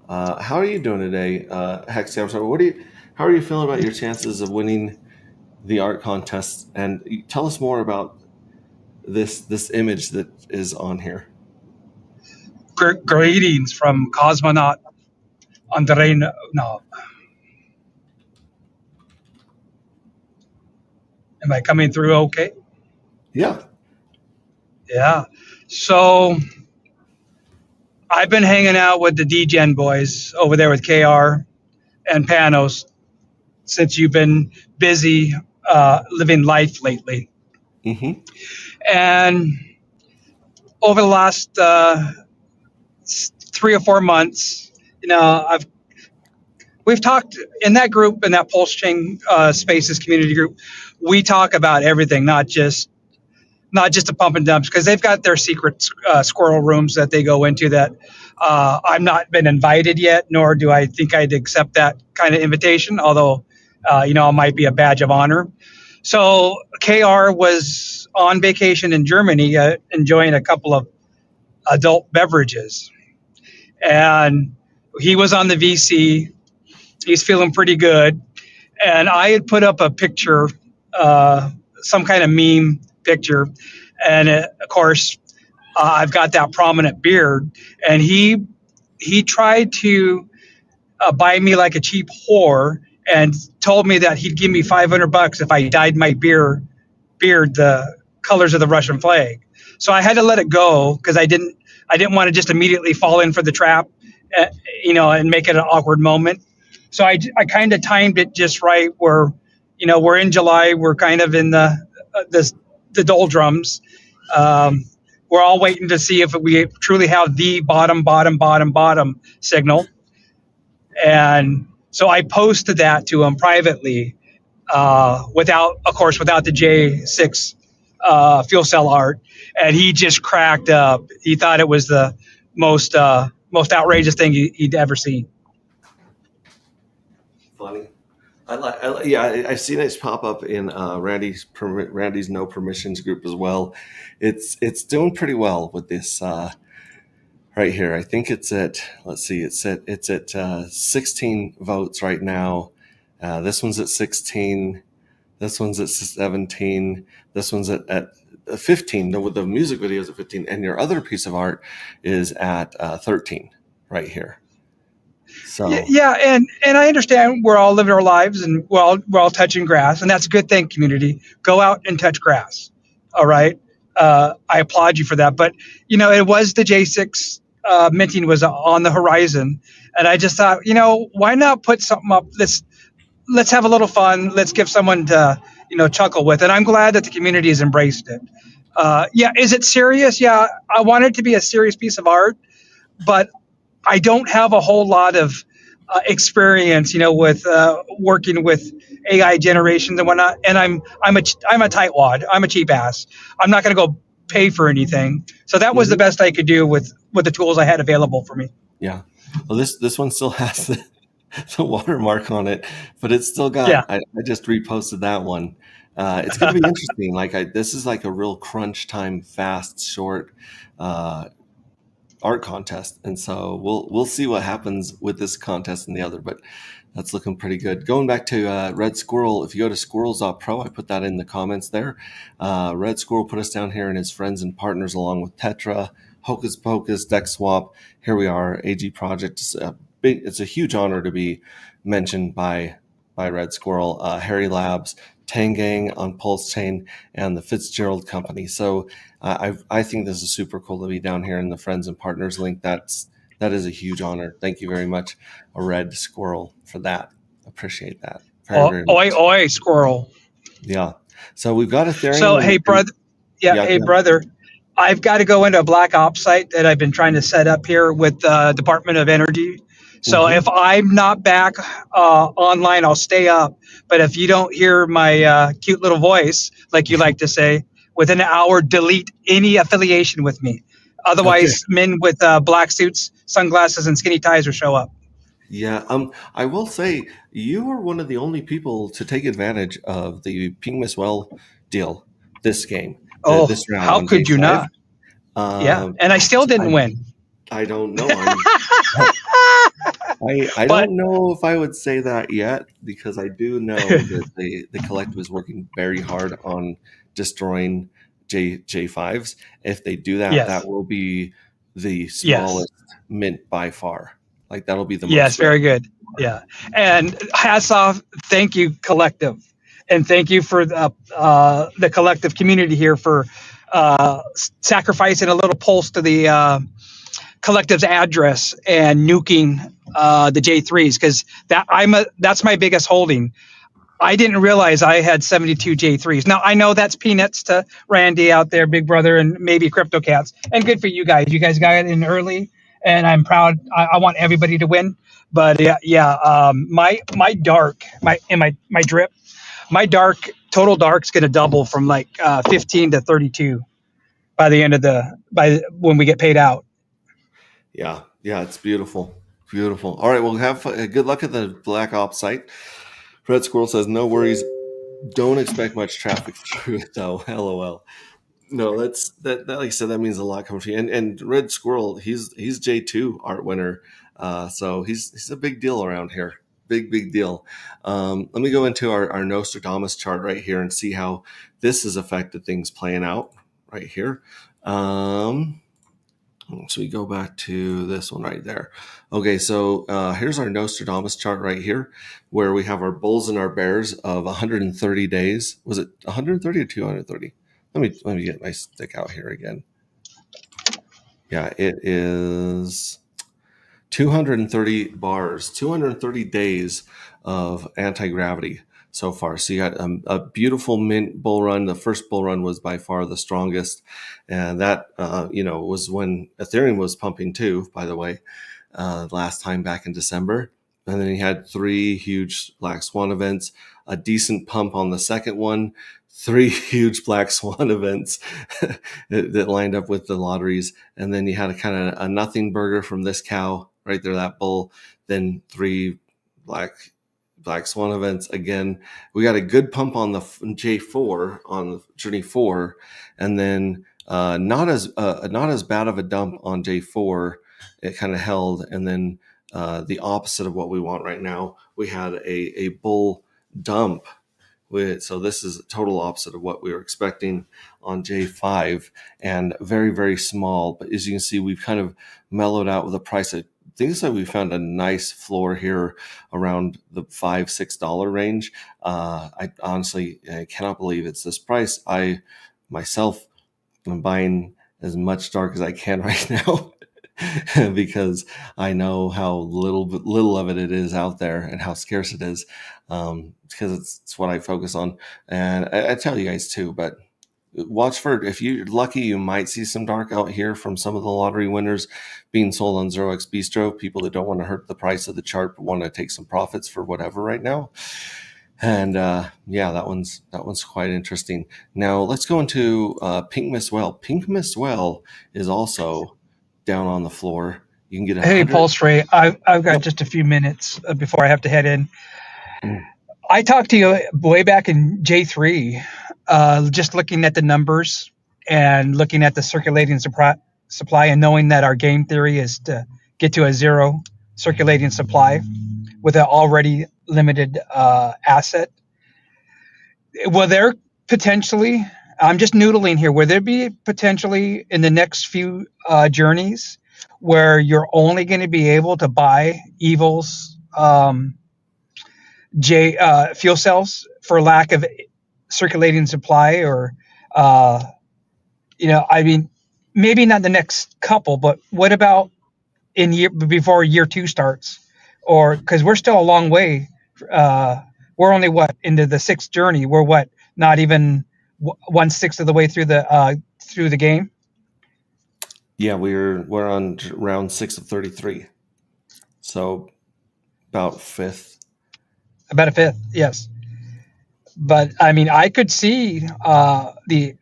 How are you doing today, Hex? I'm sorry. How are you feeling about your chances of winning the art contest? And tell us more about this image that is on here. Greetings from cosmonaut Andrei. No, am I coming through okay? Yeah. Yeah. So I've been hanging out with the DGen boys over there with KR and Panos since you've been busy living life lately. Mm-hmm. And over the last 3 or 4 months, we've talked in that group, in that Pulse Chain Spaces community group. We talk about everything, not just the pump and dumps, because they've got their secret squirrel rooms that they go into that I've not been invited yet, nor do I think I'd accept that kind of invitation, although, it might be a badge of honor. So KR was on vacation in Germany, enjoying a couple of adult beverages. And he was on the VC. He's feeling pretty good. And I had put up a picture, some kind of meme picture. And of course, I've got that prominent beard. And he tried to buy me like a cheap whore and told me that he'd give me $500 if I dyed my beard the colors of the Russian flag. So I had to let it go because I didn't want to just immediately fall in for the trap, and make it an awkward moment. So I kind of timed it just right where, we're in July, we're kind of in the doldrums. We're all waiting to see if we truly have the bottom signal. And so I posted that to him privately, without the J6 fuel cell art, and he just cracked up. He thought it was the most outrageous thing he'd ever seen. Funny. I've seen it pop up in Randy's No Permissions group as well. It's doing pretty well with this right here. I think it's at 16 votes right now. This one's at 16. This one's at 17. This one's at 15. With the music videos at 15, and your other piece of art is at 13 right here. So yeah, and I understand we're all living our lives and we're all touching grass, and that's a good thing. Community, go out and touch grass. All right, I applaud you for that. But it was the J6 minting was on the horizon, and I just thought, why not put something up? Let's have a little fun. Let's give someone to chuckle with, and I'm glad that the community has embraced it. Is it serious? Yeah, I want it to be a serious piece of art, but I don't have a whole lot of experience, with working with AI generations and whatnot. And I'm a tightwad. I'm a cheap ass. I'm not going to go pay for anything. So that was the best I could do with the tools I had available for me. Yeah. Well, this one still has the watermark on it, but it's still got. Yeah. I just reposted that one. It's going to be interesting. This is like a real crunch time, fast, short art contest, and so we'll see what happens with this contest and the other, but that's looking pretty good. Going back to Red Squirrel, if you go to squirrels.pro, I put that in the comments there. Red Squirrel put us down here and his friends and partners, along with Tetra, Hocus Pocus, DexSwap. Here we are, AG Project. It's a huge honor to be mentioned by Red Squirrel, Harry Labs, Tangang on Pulse Chain, and the Fitzgerald Company. So I think this is super cool to be down here in the friends and partners link. That is a huge honor. Thank you very much, Red Squirrel, for that. Appreciate that. Very Oi, Squirrel. Yeah. So we've got Ethereum. So hey, brother. Hey, brother. I've got to go into a Black Ops site that I've been trying to set up here with the Department of Energy. So if I'm not back online, I'll stay up. But if you don't hear my cute little voice, like you like to say, within an hour, delete any affiliation with me. Otherwise, men with black suits, sunglasses, and skinny ties will show up. Yeah, I will say you are one of the only people to take advantage of the Ping Miss Well deal this game. This round how could you not? And I still didn't win. I don't know. I don't know if I would say that yet, because I do know that the collective is working very hard on destroying J5s. If they do that, that will be the smallest mint by far. That'll be the most. Yes, very good. Yeah. And hats off. Thank you, collective. And thank you for the collective community here for sacrificing a little pulse to the Collective's address and nuking the J3s, because that's my biggest holding. I didn't realize I had 72 J3s. Now I know that's peanuts to Randy out there, Big Brother, and maybe Crypto Cats, and good for you guys. You guys got it in early, and I'm proud. I want everybody to win. But my dark, my drip, my dark total dark's gonna double from like 15 to 32 by the end of when we get paid out. Yeah, it's beautiful, beautiful. All right, well, have good luck at the Black Ops site. Red Squirrel says, "No worries, don't expect much traffic through it though." LOL. No, that. Like I said, that means a lot coming to you. And Red Squirrel, he's J2 art winner, so he's a big deal around here. Big deal. Let me go into our Nostradamus chart right here and see how this has affected things playing out right here. So we go back to this one right there. Okay, so here's our Nostradamus chart right here, where we have our bulls and our bears of 130 days. Was it 130 or 230? Let me get my stick out here again. Yeah, it is 230 bars, 230 days of anti-gravity so far. So you got a beautiful mint bull run. The first bull run was by far the strongest, and that was when Ethereum was pumping too, by the way, last time back in December. And then he had 3 huge black swan events, a decent pump on the second one, 3 huge black swan events that lined up with the lotteries, and then you had a kind of a nothing burger from this cow right there, that bull, then 3 black swan events again. We got a good pump on the J4 on the Journey 4, and then not as bad of a dump on J4. It kind of held, and then the opposite of what we want right now. We had a bull dump. So this is a total opposite of what we were expecting on J5, and very, very small. But as you can see, we've kind of mellowed out with a price. I think that we found a nice floor here around the $5-6 range. I honestly cannot believe it's this price. I myself am buying as much dark as I can right now because I know how little of it is out there and how scarce it is, because it's what I focus on. And I tell you guys too, but watch for, if you're lucky, you might see some dark out here from some of the lottery winners being sold on 0x Bistro, people that don't want to hurt the price of the chart but want to take some profits for whatever right now. And that one's quite interesting. Now let's go into Pink Miss Well. Pink Miss Well is also down on the floor. You can get Hey, Pulse Ray, I've got just a few minutes before I have to head in. I talked to you way back in J3, just looking at the numbers and looking at the circulating supply, and knowing that our game theory is to get to a 0 circulating supply with an already limited asset. Will there potentially, I'm just noodling here, will there be potentially in the next few journeys where you're only going to be able to buy Evil's fuel cells for lack of circulating supply? Or I mean, maybe not the next couple, but what about before year 2 starts? Or because we're still a long way, we're only into the 6th journey. We're not even 1/6 of the way through the game. Yeah, we're on round 6 of 33, so about 5th. About a 5th, yes. But I mean, I could see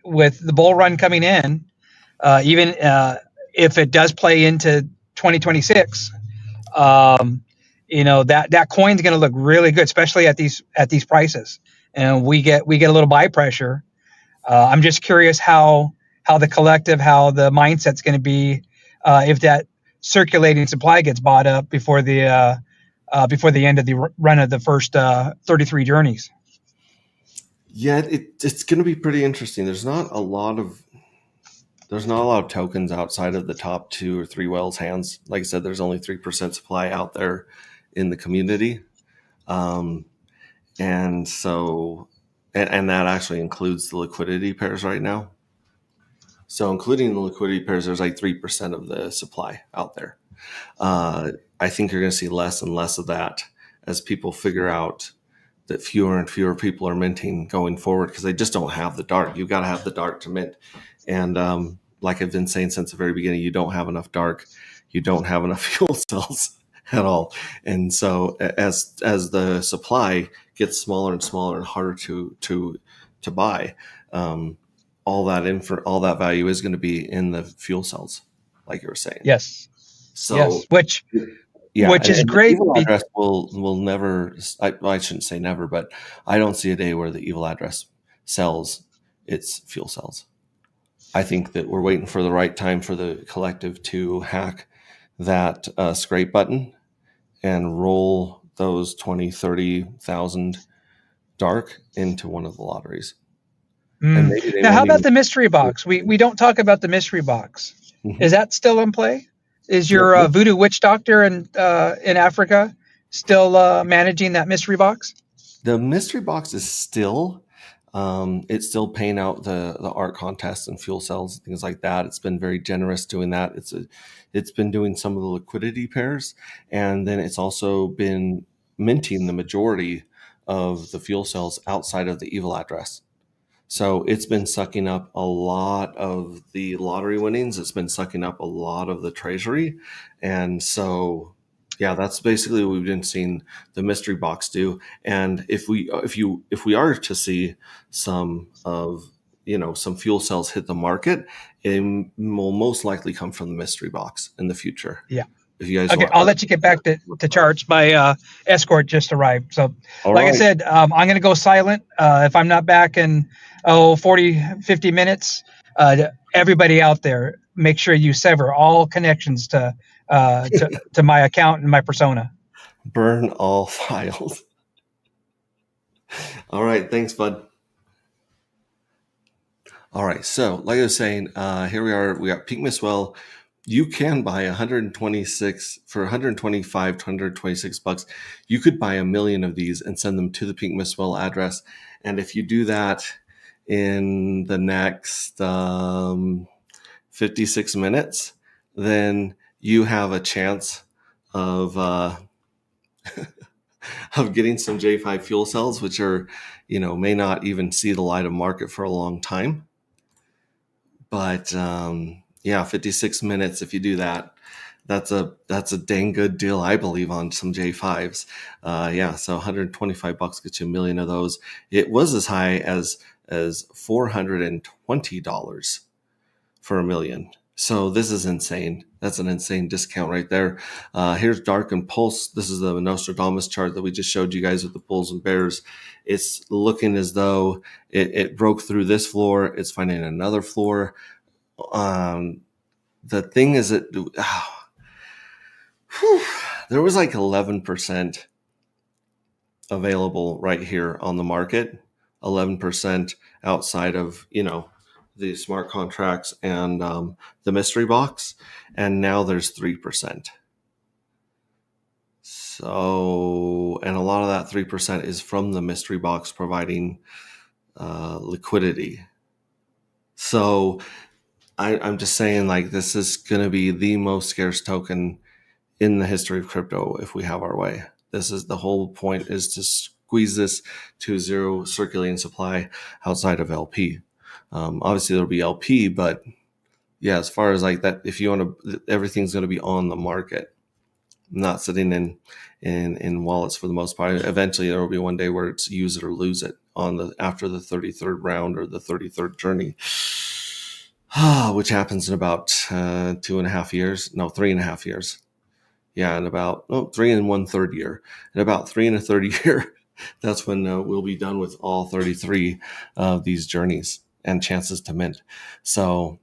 with the bull run coming in, even if it does play into 2026, that coin's going to look really good, especially at these prices, and we get a little buy pressure. I'm just curious how the collective, how the mindset's going to be if that circulating supply gets bought up before the end of the run of the first 33 journeys. Yeah, it's going to be pretty interesting. There's not a lot of tokens outside of the top 2 or 3 whales hands. Like I said, there's only 3% supply out there in the community, and so that actually includes the liquidity pairs right now. So including the liquidity pairs, there's like 3% of the supply out there. I think you're going to see less and less of that as people figure out that fewer and fewer people are minting going forward because they just don't have the dark. You've got to have the dark to mint. And like I've been saying since the very beginning, you don't have enough dark. You don't have enough fuel cells at all. And so as the supply gets smaller and smaller and harder to buy, all that value is going to be in the fuel cells, like you were saying. Yes. So yes. Which is and great. The evil address will never. I shouldn't say never, but I don't see a day where the evil address sells its fuel cells. I think that we're waiting for the right time for the collective to hack that scrape button and roll those 20, 30,000 dark into one of the lotteries. And maybe they Now, how won't about even- the mystery box? We don't talk about the mystery box. Mhm. Is that still in play? Is your Yeah. voodoo witch doctor in Africa still managing that mystery box? The mystery box is still, it's still paying out the art contests and fuel cells and things like that. It's been very generous doing that. It's been doing some of the liquidity pairs, and then it's also been minting the majority of the fuel cells outside of the evil address. So it's been sucking up a lot of the lottery winnings. It's been sucking up a lot of the treasury. And so, yeah, that's basically what we've been seeing the mystery box do. And if we are to see some fuel cells hit the market, it will most likely come from the mystery box in the future. Yeah. If you guys Okay, I'll let you get back to charts. My escort just arrived. So, All like I right. said, I'm going to go silent. If I'm not back in 40, 50 minutes, everybody out there, make sure you sever all connections to my account and my persona. Burn all files. All right. Thanks, bud. All right. So, like I was saying, here we are. We got Peak Miswell. You can buy 126 for 125 to 126 bucks. You could buy 1 million of these and send them to the Peak Miswell address. And if you do that in the next 56 minutes, then you have a chance of of getting some J5 fuel cells, which are, may not even see the light of market for a long time. But 56 minutes. If you do that, that's a dang good deal, I believe, on some J5s. So 125 bucks gets you 1 million of those. It was as high as $420 for 1 million. So this is insane. That's an insane discount right there. Here's Dark and Pulse. This is the Nostradamus chart that we just showed you guys with the bulls and bears. It's looking as though it broke through this floor. It's finding another floor. The thing is that there was like 11% available right here on the market, 11% outside of, the smart contracts and the mystery box. And now there's 3%. So, and a lot of that 3% is from the mystery box providing liquidity. So I'm just saying, like, this is going to be the most scarce token in the history of crypto if we have our way. This is the whole point, is to squeeze this to zero circulating supply outside of LP. Obviously there'll be LP, but yeah, as far as like that, if you want to, everything's going to be on the market, not sitting in wallets for the most part. Eventually there will be one day where it's use it or lose it after the 33rd round or the 33rd journey. Which happens in about 3.5 years. Yeah, in about 3 1/3 year. In about 3 1/3 year, that's when we'll be done with all 33 of these journeys and chances to mint. So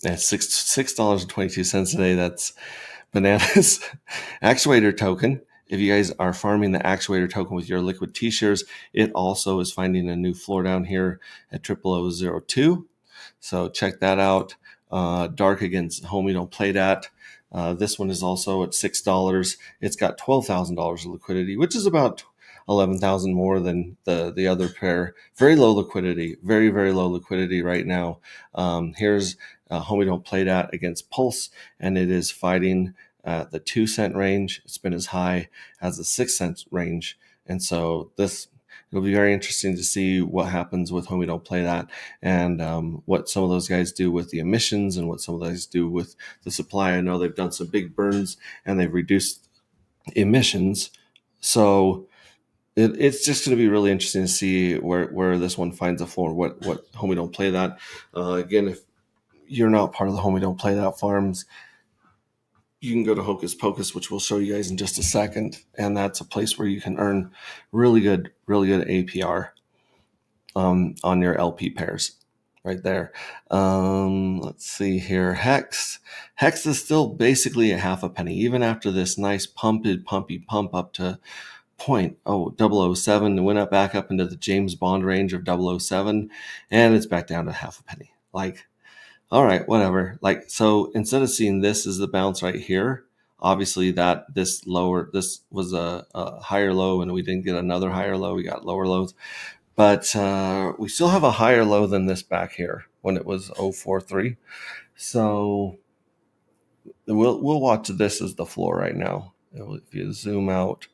at $6.22 today, that's bananas. Actuator token. If you guys are farming the actuator token with your liquid T-shares, it also is finding a new floor down here at 0002. So check that out. Dark against Homie, don't play that. This one is also at $6. It's got $12,000 of liquidity, which is about 11,000 more than the other pair. Very low liquidity, very low liquidity right now. Here's Homie Don't Play That against Pulse, and it is fighting the 2 cent range. It's been as high as the 6 cent range, and so it'll be very interesting to see what happens with Homie Don't Play That, and what some of those guys do with the emissions and what some of those guys do with the supply. I know they've done some big burns and they've reduced emissions. So it's just going to be really interesting to see where this one finds a floor. What Homie Don't Play That. Again, if you're not part of the Homie Don't Play That farms, you can go to Hocus Pocus, which we'll show you guys in just a second, and that's a place where you can earn really good APR on your LP pairs right there. Let's see here. Hex is still basically a half a penny, even after this nice pumpy pump up to 0.007. It went up back up into the James Bond range of 007, and it's back down to half a penny. Like, all right, whatever. Like, so instead of seeing this as the bounce right here, obviously this was a higher low, and we didn't get another higher low. We got lower lows, but we still have a higher low than this back here when it was 043. So we'll watch this as the floor right now. If you zoom out,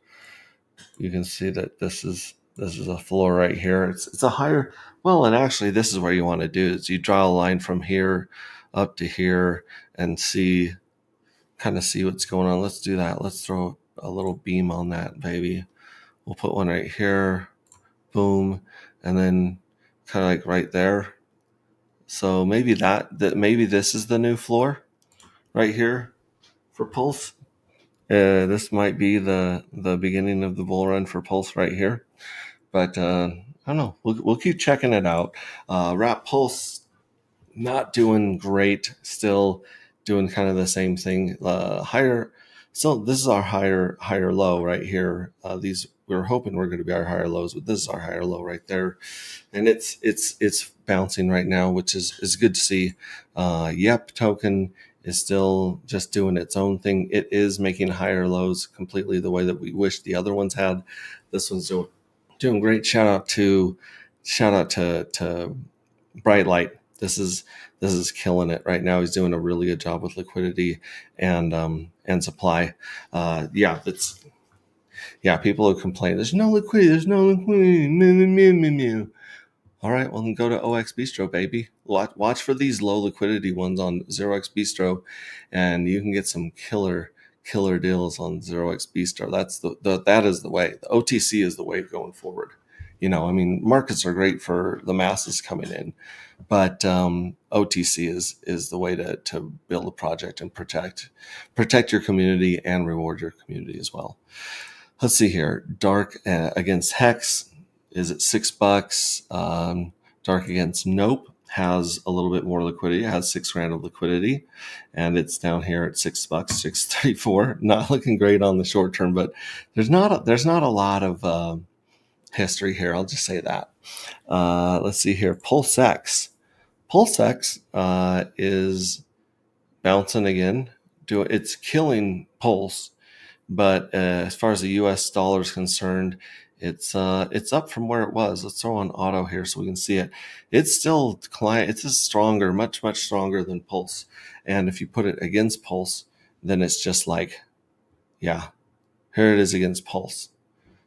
you can see that this is a floor right here. It's a higher. Well, and actually, this is where you want to do is you draw a line from here up to here and kind of see what's going on. Let's do that. Let's throw a little beam on that, baby. We'll put one right here, boom, and then kind of like right there. So maybe maybe this is the new floor right here for Pulse. This might be the beginning of the bull run for Pulse right here, but I don't know. We'll keep checking it out. Wrap Pulse not doing great, still doing kind of the same thing. Higher. So this is our higher low right here. We're hoping we're going to be our higher lows, but this is our higher low right there, and it's bouncing right now, which is good to see. Yep token is still just doing its own thing. It is making higher lows completely the way that we wish the other ones had. This one's doing great. Shout out to Bright Light. This is killing it right now. He's doing a really good job with liquidity and supply. People who complain, there's no liquidity. All right, well then go to OX Bistro, baby. Watch for these low liquidity ones on 0x Bistro, and you can get some killer deals on 0x Bistro. That is the way. The OTC is the way going forward. I mean, markets are great for the masses coming in, but OTC is the way to build a project and protect your community and reward your community as well. Let's see here. Dark against Hex is at $6. Dark against Nope has a little bit more liquidity. It has $6,000 of liquidity, and it's down here at $6, $6.34. Not looking great on the short term, but there's not a lot of history here. I'll just say that. Let's see here. PulseX is bouncing again. It's killing Pulse, but as far as the U.S. dollar is concerned, it's up from where it was. Let's throw on auto here so we can see it. It's still it's stronger, much stronger than Pulse. And if you put it against Pulse, then it's just like, yeah, here it is against Pulse.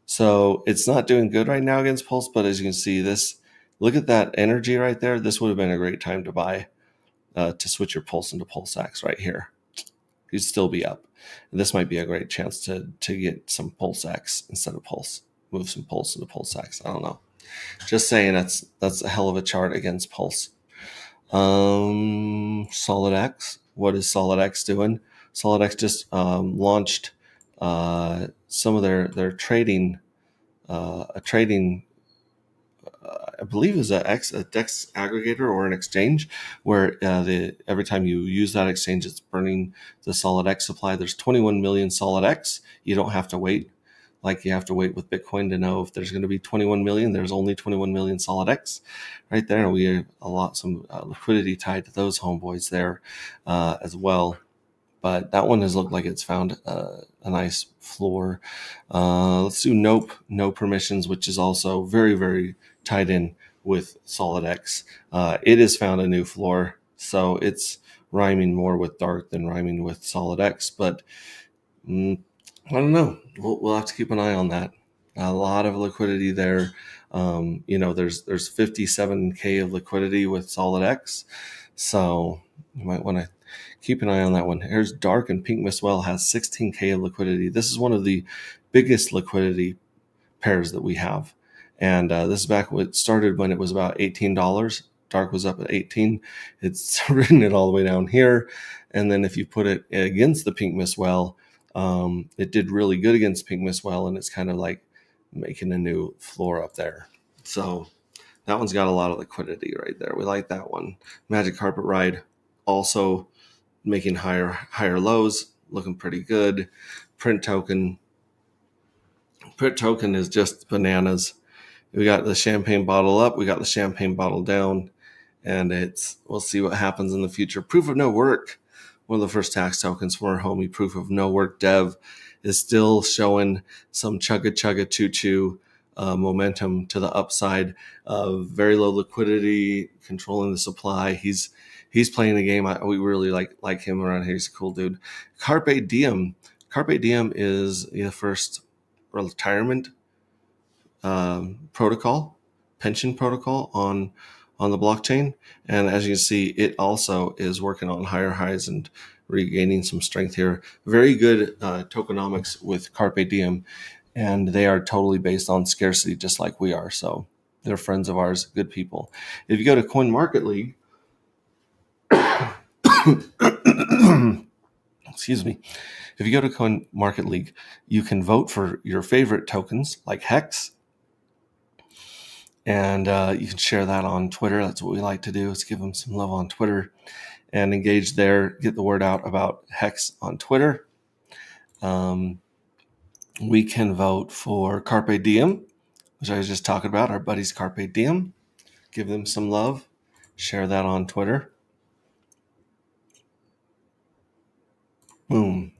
So it's not doing good right now against Pulse, but as you can see, look at that energy right there. This would have been a great time to buy, to switch your Pulse into PulseX right here. You'd still be up. And this might be a great chance to get some PulseX instead of Pulse. Move some Pulse into PulseX. I don't know. Just saying that's a hell of a chart against Pulse. SolidX. What is SolidX doing? SolidX just launched some of their trading, I believe is a DEX aggregator or an exchange where every time you use that exchange, it's burning the SolidX supply. There's 21 million SolidX. You don't have to wait like you have to wait with Bitcoin to know if there's going to be 21 million. There's only 21 million SolidX right there. And we have some liquidity tied to those homeboys there as well. but that one has looked like it's found a nice floor. Let's do Nope, no permissions, which is also very, very tied in with SolidX. It has found a new floor, so it's rhyming more with dark than rhyming with SolidX, but I don't know. We'll have to keep an eye on that. A lot of liquidity there. There's 57K of liquidity with SolidX, so you might want to keep an eye on that one. Here's Dark, and Pink Mistwell has 16K of liquidity. This is one of the biggest liquidity pairs that we have, and this is back when it started, when it was about $18. Dark was up at 18. It's ridden it all the way down here, and then if you put it against the Pink Mistwell, it did really good against Pink Mistwell, and it's kind of like making a new floor up there. So that one's got a lot of liquidity right there. We like that one. Magic Carpet Ride also making higher lows, looking pretty good. Print Token is just bananas. We got the champagne bottle up, we got the champagne bottle down, and we'll see what happens in the future. Proof of No Work, one of the first tax tokens from our homie Proof of No Work dev, is still showing some chugga choo-choo momentum to the upside. Very low liquidity, controlling the supply. He's playing the game. We really like him around here. He's a cool dude. Carpe Diem is the first retirement protocol, pension protocol on the blockchain. And as you can see, it also is working on higher highs and regaining some strength here. Very good tokenomics with Carpe Diem, and they are totally based on scarcity, just like we are. So they're friends of ours, good people. If you go to CoinMarketLeague, excuse me, if you go to CoinMarketLeague, you can vote for your favorite tokens like Hex, and you can share that on Twitter. That's what we like to do, is give them some love on Twitter and engage there, get the word out about Hex on Twitter. We can vote for Carpe Diem, which I was just talking about, our buddies Carpe Diem. Give them some love, share that on Twitter. Boom.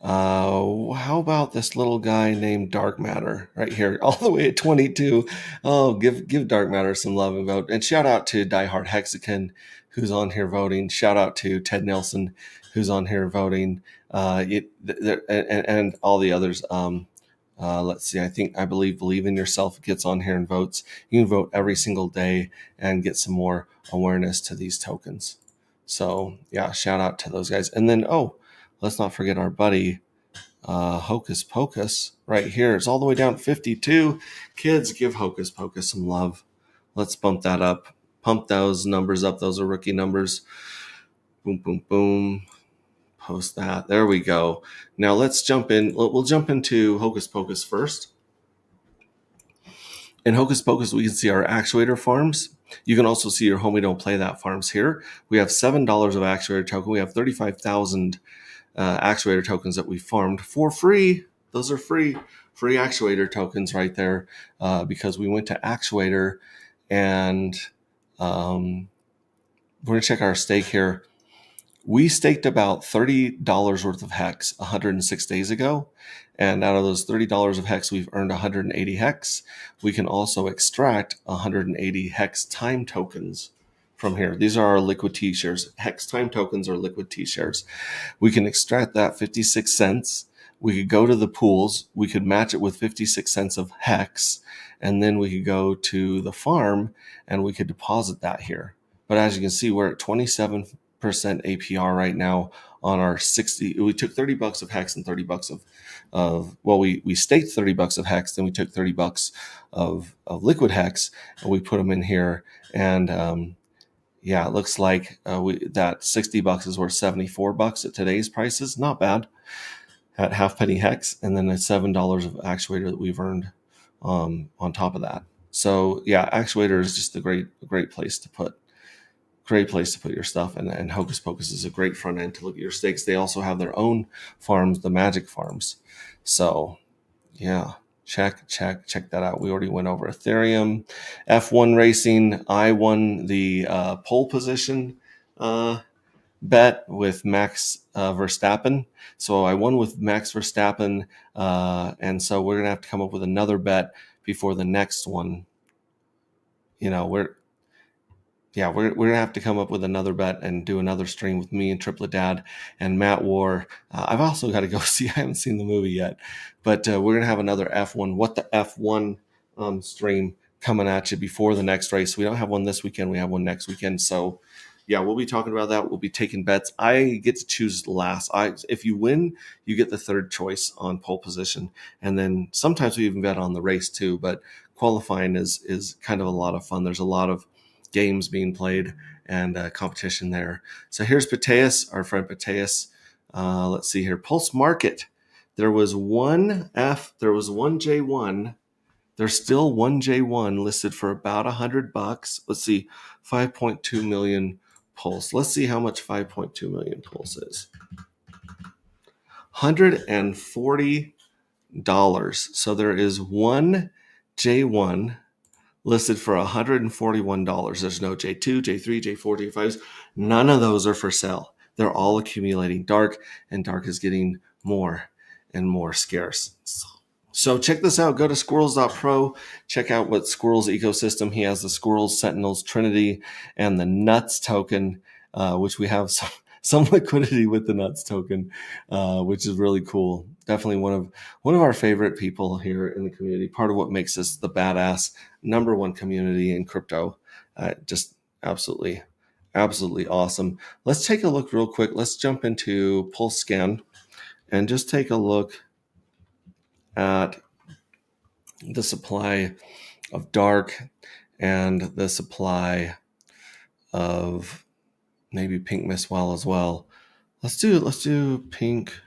How about this little guy named Dark Matter right here, all the way at 22? Oh, give Dark Matter some love and vote. And shout out to Diehard Hexagon, who's on here voting. Shout out to Ted Nelson, who's on here voting. And all the others. Let's see. I believe Believe in Yourself gets on here and votes. You can vote every single day and get some more awareness to these tokens. So yeah, shout out to those guys. And then, let's not forget our buddy Hocus Pocus right here. It's all the way down to 52. Kids, give Hocus Pocus some love. Let's bump that up. Pump those numbers up. Those are rookie numbers. Boom, boom, boom. Post that. There we go. Now let's jump in. We'll jump into Hocus Pocus first. In Hocus Pocus, we can see our actuator farms. You can also see your Homie Don't Play That farms here. We have $7 of actuator token. We have 35,000 actuator tokens that we farmed for free. Those are free actuator tokens right there, because we went to actuator, and we're going to check our stake here. We staked about $30 worth of Hex 106 days ago, and out of those $30 of Hex, we've earned 180 Hex. We can also extract 180 Hex time tokens from here. These are our liquid T-shares. Hex time tokens are liquid T-shares. We can extract that 56 cents. We could go to the pools. We could match it with 56 cents of Hex, and then we could go to the farm and we could deposit that here. But as you can see, we're at 27% APR right now on our 60. We took $30 of Hex and $30 we staked $30 of Hex, then we took $30 of liquid Hex, and we put them in here. And it looks like that $60 is worth $74 at today's prices. Not bad at half-penny Hex, and then it's $7 of actuator that we've earned on top of that. So yeah, actuator is just a great place to put. Great place to put your stuff, and Hocus Pocus is a great front end to look at your stakes. They also have their own farms, the Magic Farms. So yeah, check that out. We already went over Ethereum. F1 Racing, I won the pole position bet with Max Verstappen. So I won with Max Verstappen, and so we're gonna have to come up with another bet before the next one. We're gonna have to come up with another bet and do another stream with me and Triplet Dad and Matt War. I've also got to go see. I haven't seen the movie yet, but we're gonna have another F1. What the F1 stream coming at you before the next race. We don't have one this weekend. We have one next weekend. So yeah, we'll be talking about that. We'll be taking bets. I get to choose last. If you win, you get the third choice on pole position. And then sometimes we even bet on the race too, but qualifying is kind of a lot of fun. There's a lot of games being played and competition there. So here's Pateus, our friend Pateus. Let's see here. Pulse Market. There was one J1. There's still one J1 listed for about $100. Let's see, 5.2 million pulse. Let's see how much 5.2 million pulse is. $140. So there is one J1 listed for $141. There's no J2, J3, J4, J5s. None of those are for sale. They're all accumulating dark, and dark is getting more and more scarce. So check this out. Go to squirrels.pro. Check out what Squirrels ecosystem. He has the Squirrels, Sentinels, Trinity, and the Nuts token, which we have some liquidity with the Nuts token, which is really cool. Definitely one of our favorite people here in the community. Part of what makes us the badass #1 community in crypto. Just absolutely awesome. Let's take a look real quick. Let's jump into Pulse Scan and just take a look at the supply of dark and the supply of maybe pink Mistwell as well. Let's do pink.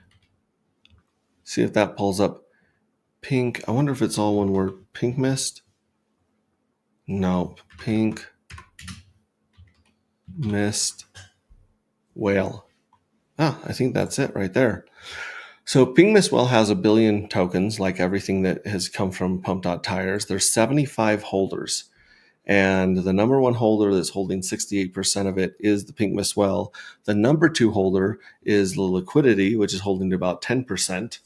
See if that pulls up pink. I wonder if it's all one word. Pink mist. No, pink mist whale. I think that's it right there. So Pink Mistwell has 1 billion tokens, like everything that has come from Pump.Tires. There's 75 holders. And the #1 holder that's holding 68% of it is the Pink Mistwell. The #2 holder is the Liquidity, which is holding about 10%.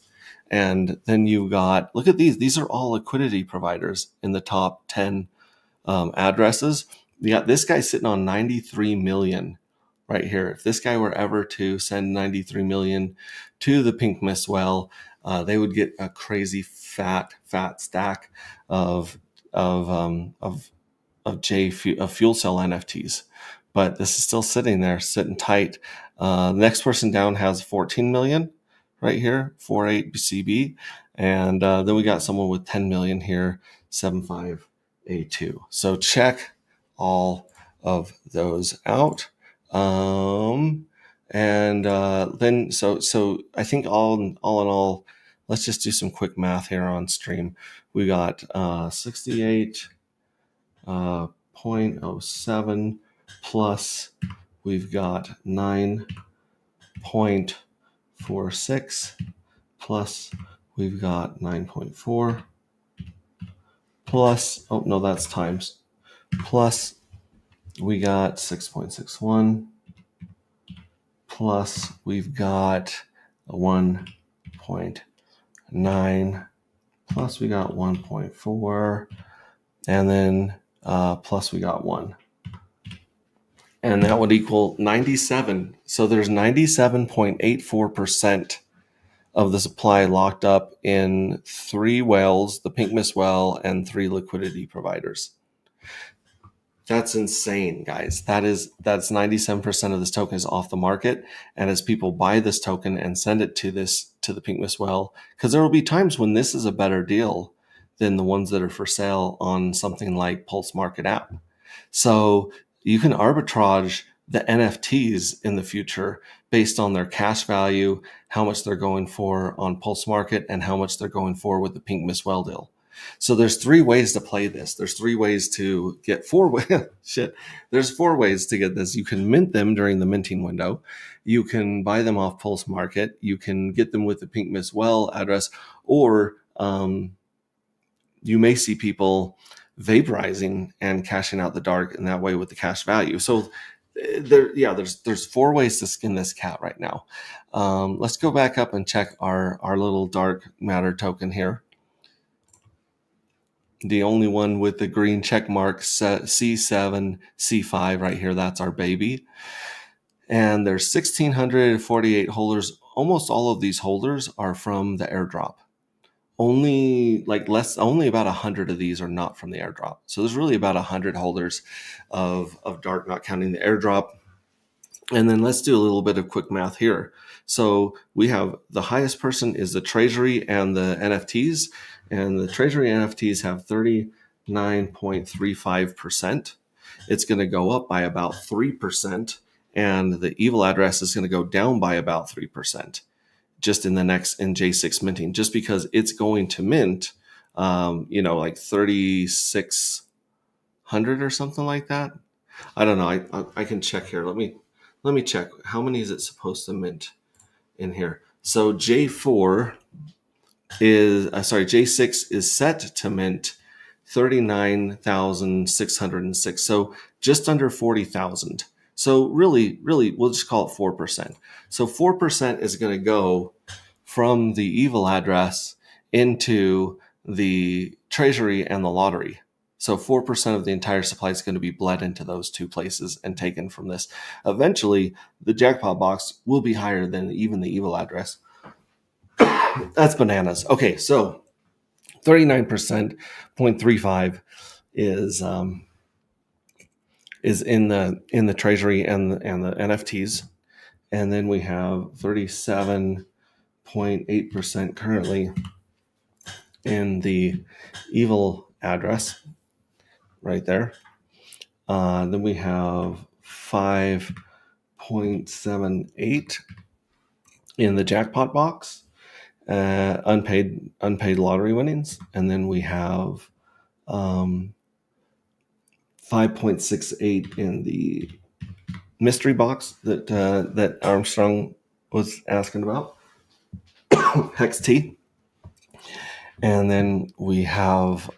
And then you've got, look at these. These are all liquidity providers in the top 10 addresses. You got this guy sitting on 93 million right here. If this guy were ever to send 93 million to the Pink Mistwell, they would get a crazy fat stack of fuel cell NFTs. But this is still sitting there, sitting tight. The next person down has 14 million right here, 48 CB. And then we got someone with 10 million here, 75A2. So check all of those out. Then so I think all in all, let's just do some quick math here on stream. We got 68.07 plus we've got 9.46 plus we've got 9.4 plus, oh no, that's times, plus we got 6.61 plus we've got a 1.9 plus we got 1.4 and then plus we got 1. And that would equal 97. So there's 97.84% of the supply locked up in 3 whales, the Pink Mistwell, and 3 liquidity providers. That's insane, guys. That's 97% of this token is off the market. And as people buy this token and send it to the Pink Mistwell, because there will be times when this is a better deal than the ones that are for sale on something like Pulse Market app. So you can arbitrage the NFTs in the future based on their cash value, how much they're going for on Pulse Market, and how much they're going for with the Pink Mistwell deal. So there's 3 ways to play this. There's 3 ways to get 4 ways. Shit. There's 4 ways to get this. You can mint them during the minting window. You can buy them off Pulse Market. You can get them with the Pink Mistwell address, or you may see people vaporizing and cashing out the dark in that way with the cash value. So there's four ways to skin this cat right now. Let's go back up and check our little dark matter token here. The only one with the green check mark, C7, C5 right here, that's our baby. And there's 1,648 holders. Almost all of these holders are from the airdrop. Only about 100 of these are not from the airdrop. So there's really about 100 holders of dark, not counting the airdrop. And then let's do a little bit of quick math here. So we have the highest person is the treasury and the NFTs, and the treasury NFTs have 39.35%. It's going to go up by about 3%, and the evil address is going to go down by about 3%. Just in J6 minting, just because it's going to mint, like 3,600 or something like that. I don't know. I can check here. Let me check. How many is it supposed to mint in here? So J6 is set to mint 39,606. So just under 40,000. So really, we'll just call it 4%. So 4% is going to go from the evil address into the treasury and the lottery. So 4% of the entire supply is going to be bled into those two places and taken from this. Eventually, the jackpot box will be higher than even the evil address. That's bananas. Okay, so 39.35 is in the treasury and the NFTs, and then we have 37.8% currently in the evil address right there. Then we have 5.78 in the jackpot box, unpaid lottery winnings, and then we have 5.68 in the mystery box that Armstrong was asking about, Hex T. And then we have,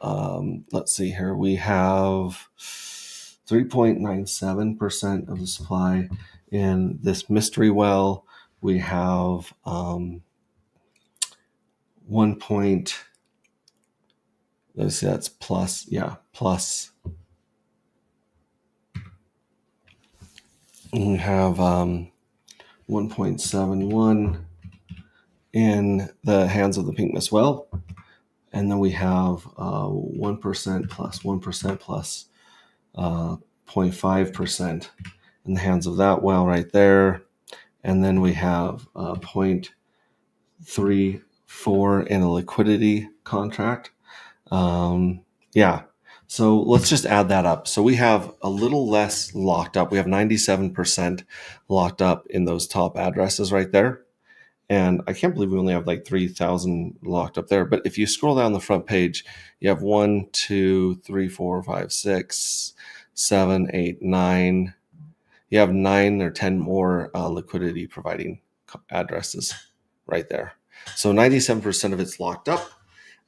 let's see here, we have 3.97% of the supply in this mystery well. We have 1 point, let's see, that's plus. We have 1.71 in the hands of the Pink Miss Well. And then we have 1% plus 1% plus 0.5% in the hands of that well right there. And then we have 0.34 in a liquidity contract. So let's just add that up. So we have a little less locked up. We have 97% locked up in those top addresses right there. And I can't believe we only have like 3,000 locked up there. But if you scroll down the front page, you have 1, 2, 3, 4, 5, 6, 7, 8, 9. You have 9 or 10 more liquidity providing addresses right there. So 97% of it's locked up.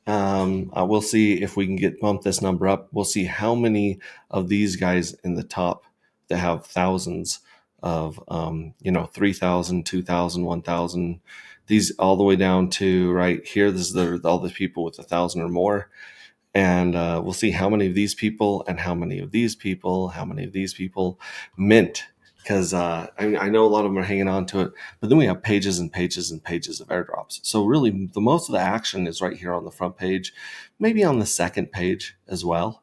We'll see if we can bump this number up. We'll see how many of these guys in the top that have thousands of 3,000, 2,000, 1,000, these all the way down to right here. This is all the people with 1,000 or more. And we'll see how many of these people and how many of these people mint. Because I know a lot of them are hanging on to it, but then we have pages and pages and pages of airdrops. So really, the most of the action is right here on the front page, maybe on the second page as well.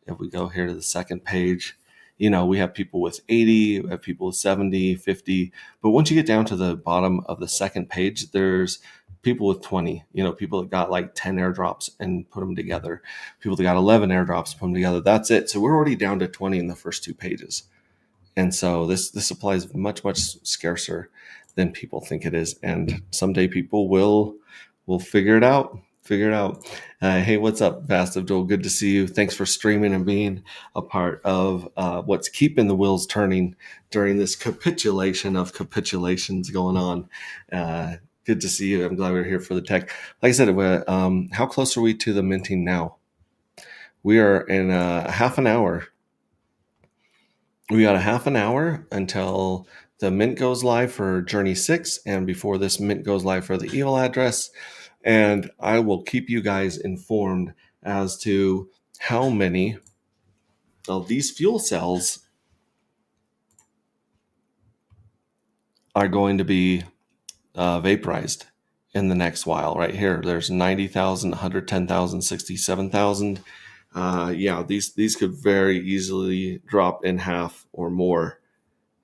If we go here to the second page, we have people with 80, we have people with 70, 50. But once you get down to the bottom of the second page, there's people with 20, people that got like 10 airdrops and put them together, people that got 11 airdrops, put them together. That's it. So we're already down to 20 in the first two pages. And so this supply is much, much scarcer than people think it is. And someday people will figure it out. Hey, what's up, Vast Abdul? Good to see you. Thanks for streaming and being a part of what's keeping the wheels turning during this capitulation of capitulations going on. Good to see you. I'm glad we're here for the tech. Like I said, how close are we to the minting now? We are in half an hour. We got a half an hour until the mint goes live for Journey 6, and before this mint goes live for the evil address. And I will keep you guys informed as to how many of these fuel cells are going to be vaporized in the next while. Right here, there's 90,000, 110,000, 67,000. Yeah, these could very easily drop in half or more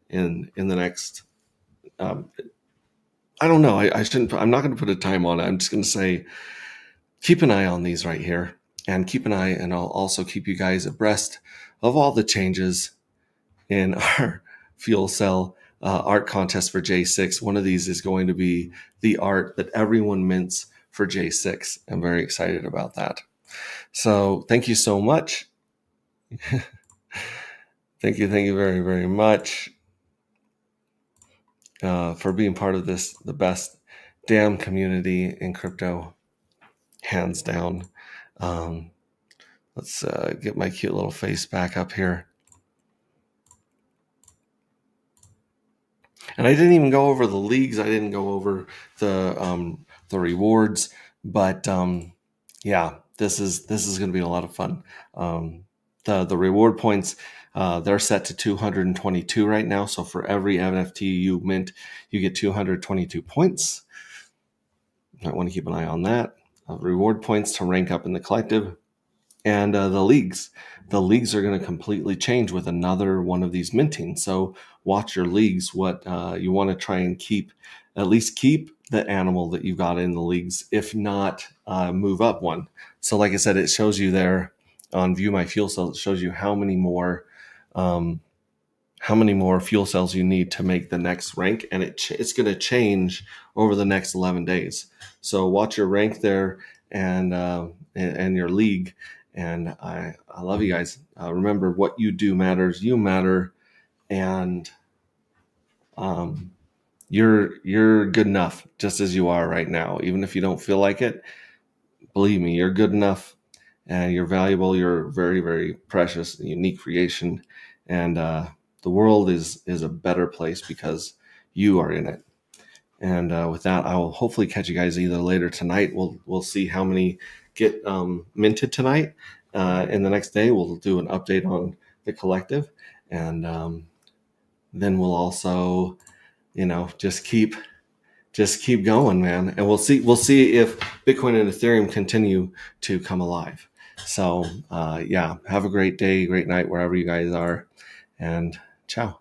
in the next. I don't know. I shouldn't. I'm not going to put a time on it. I'm just going to say, keep an eye on these right here, and keep an eye, and I'll also keep you guys abreast of all the changes in our fuel cell art contest for J6. One of these is going to be the art that everyone mints for J6. I'm very excited about that. So thank you so much. Thank you very, very much for being part of this, the best damn community in crypto, hands down. Let's get my cute little face back up here. And I didn't even go over the leagues. I didn't go over the rewards, but yeah, this is going to be a lot of fun. The reward points, they're set to 222 right now. So for every NFT you mint, you get 222 points. I want to keep an eye on that. Reward points to rank up in the collective. And the leagues are going to completely change with another one of these minting. So watch your leagues, what you want to try and at least keep the animal that you got in the leagues, if not move up one. So like I said, it shows you there on View My Fuel Cells, it shows you how many more fuel cells you need to make the next rank. And it's going to change over the next 11 days. So watch your rank there and your league. And I love you guys. Remember, what you do matters. You matter, and you're good enough just as you are right now. Even if you don't feel like it, believe me, you're good enough, and you're valuable. You're very, very precious, unique creation, and the world is a better place because you are in it. And with that, I will hopefully catch you guys either later tonight. We'll see how many get minted tonight. And the next day, we'll do an update on the collective. And then we'll also, just keep going, man. And we'll see if Bitcoin and Ethereum continue to come alive. So, yeah, have a great day, great night, wherever you guys are. And ciao.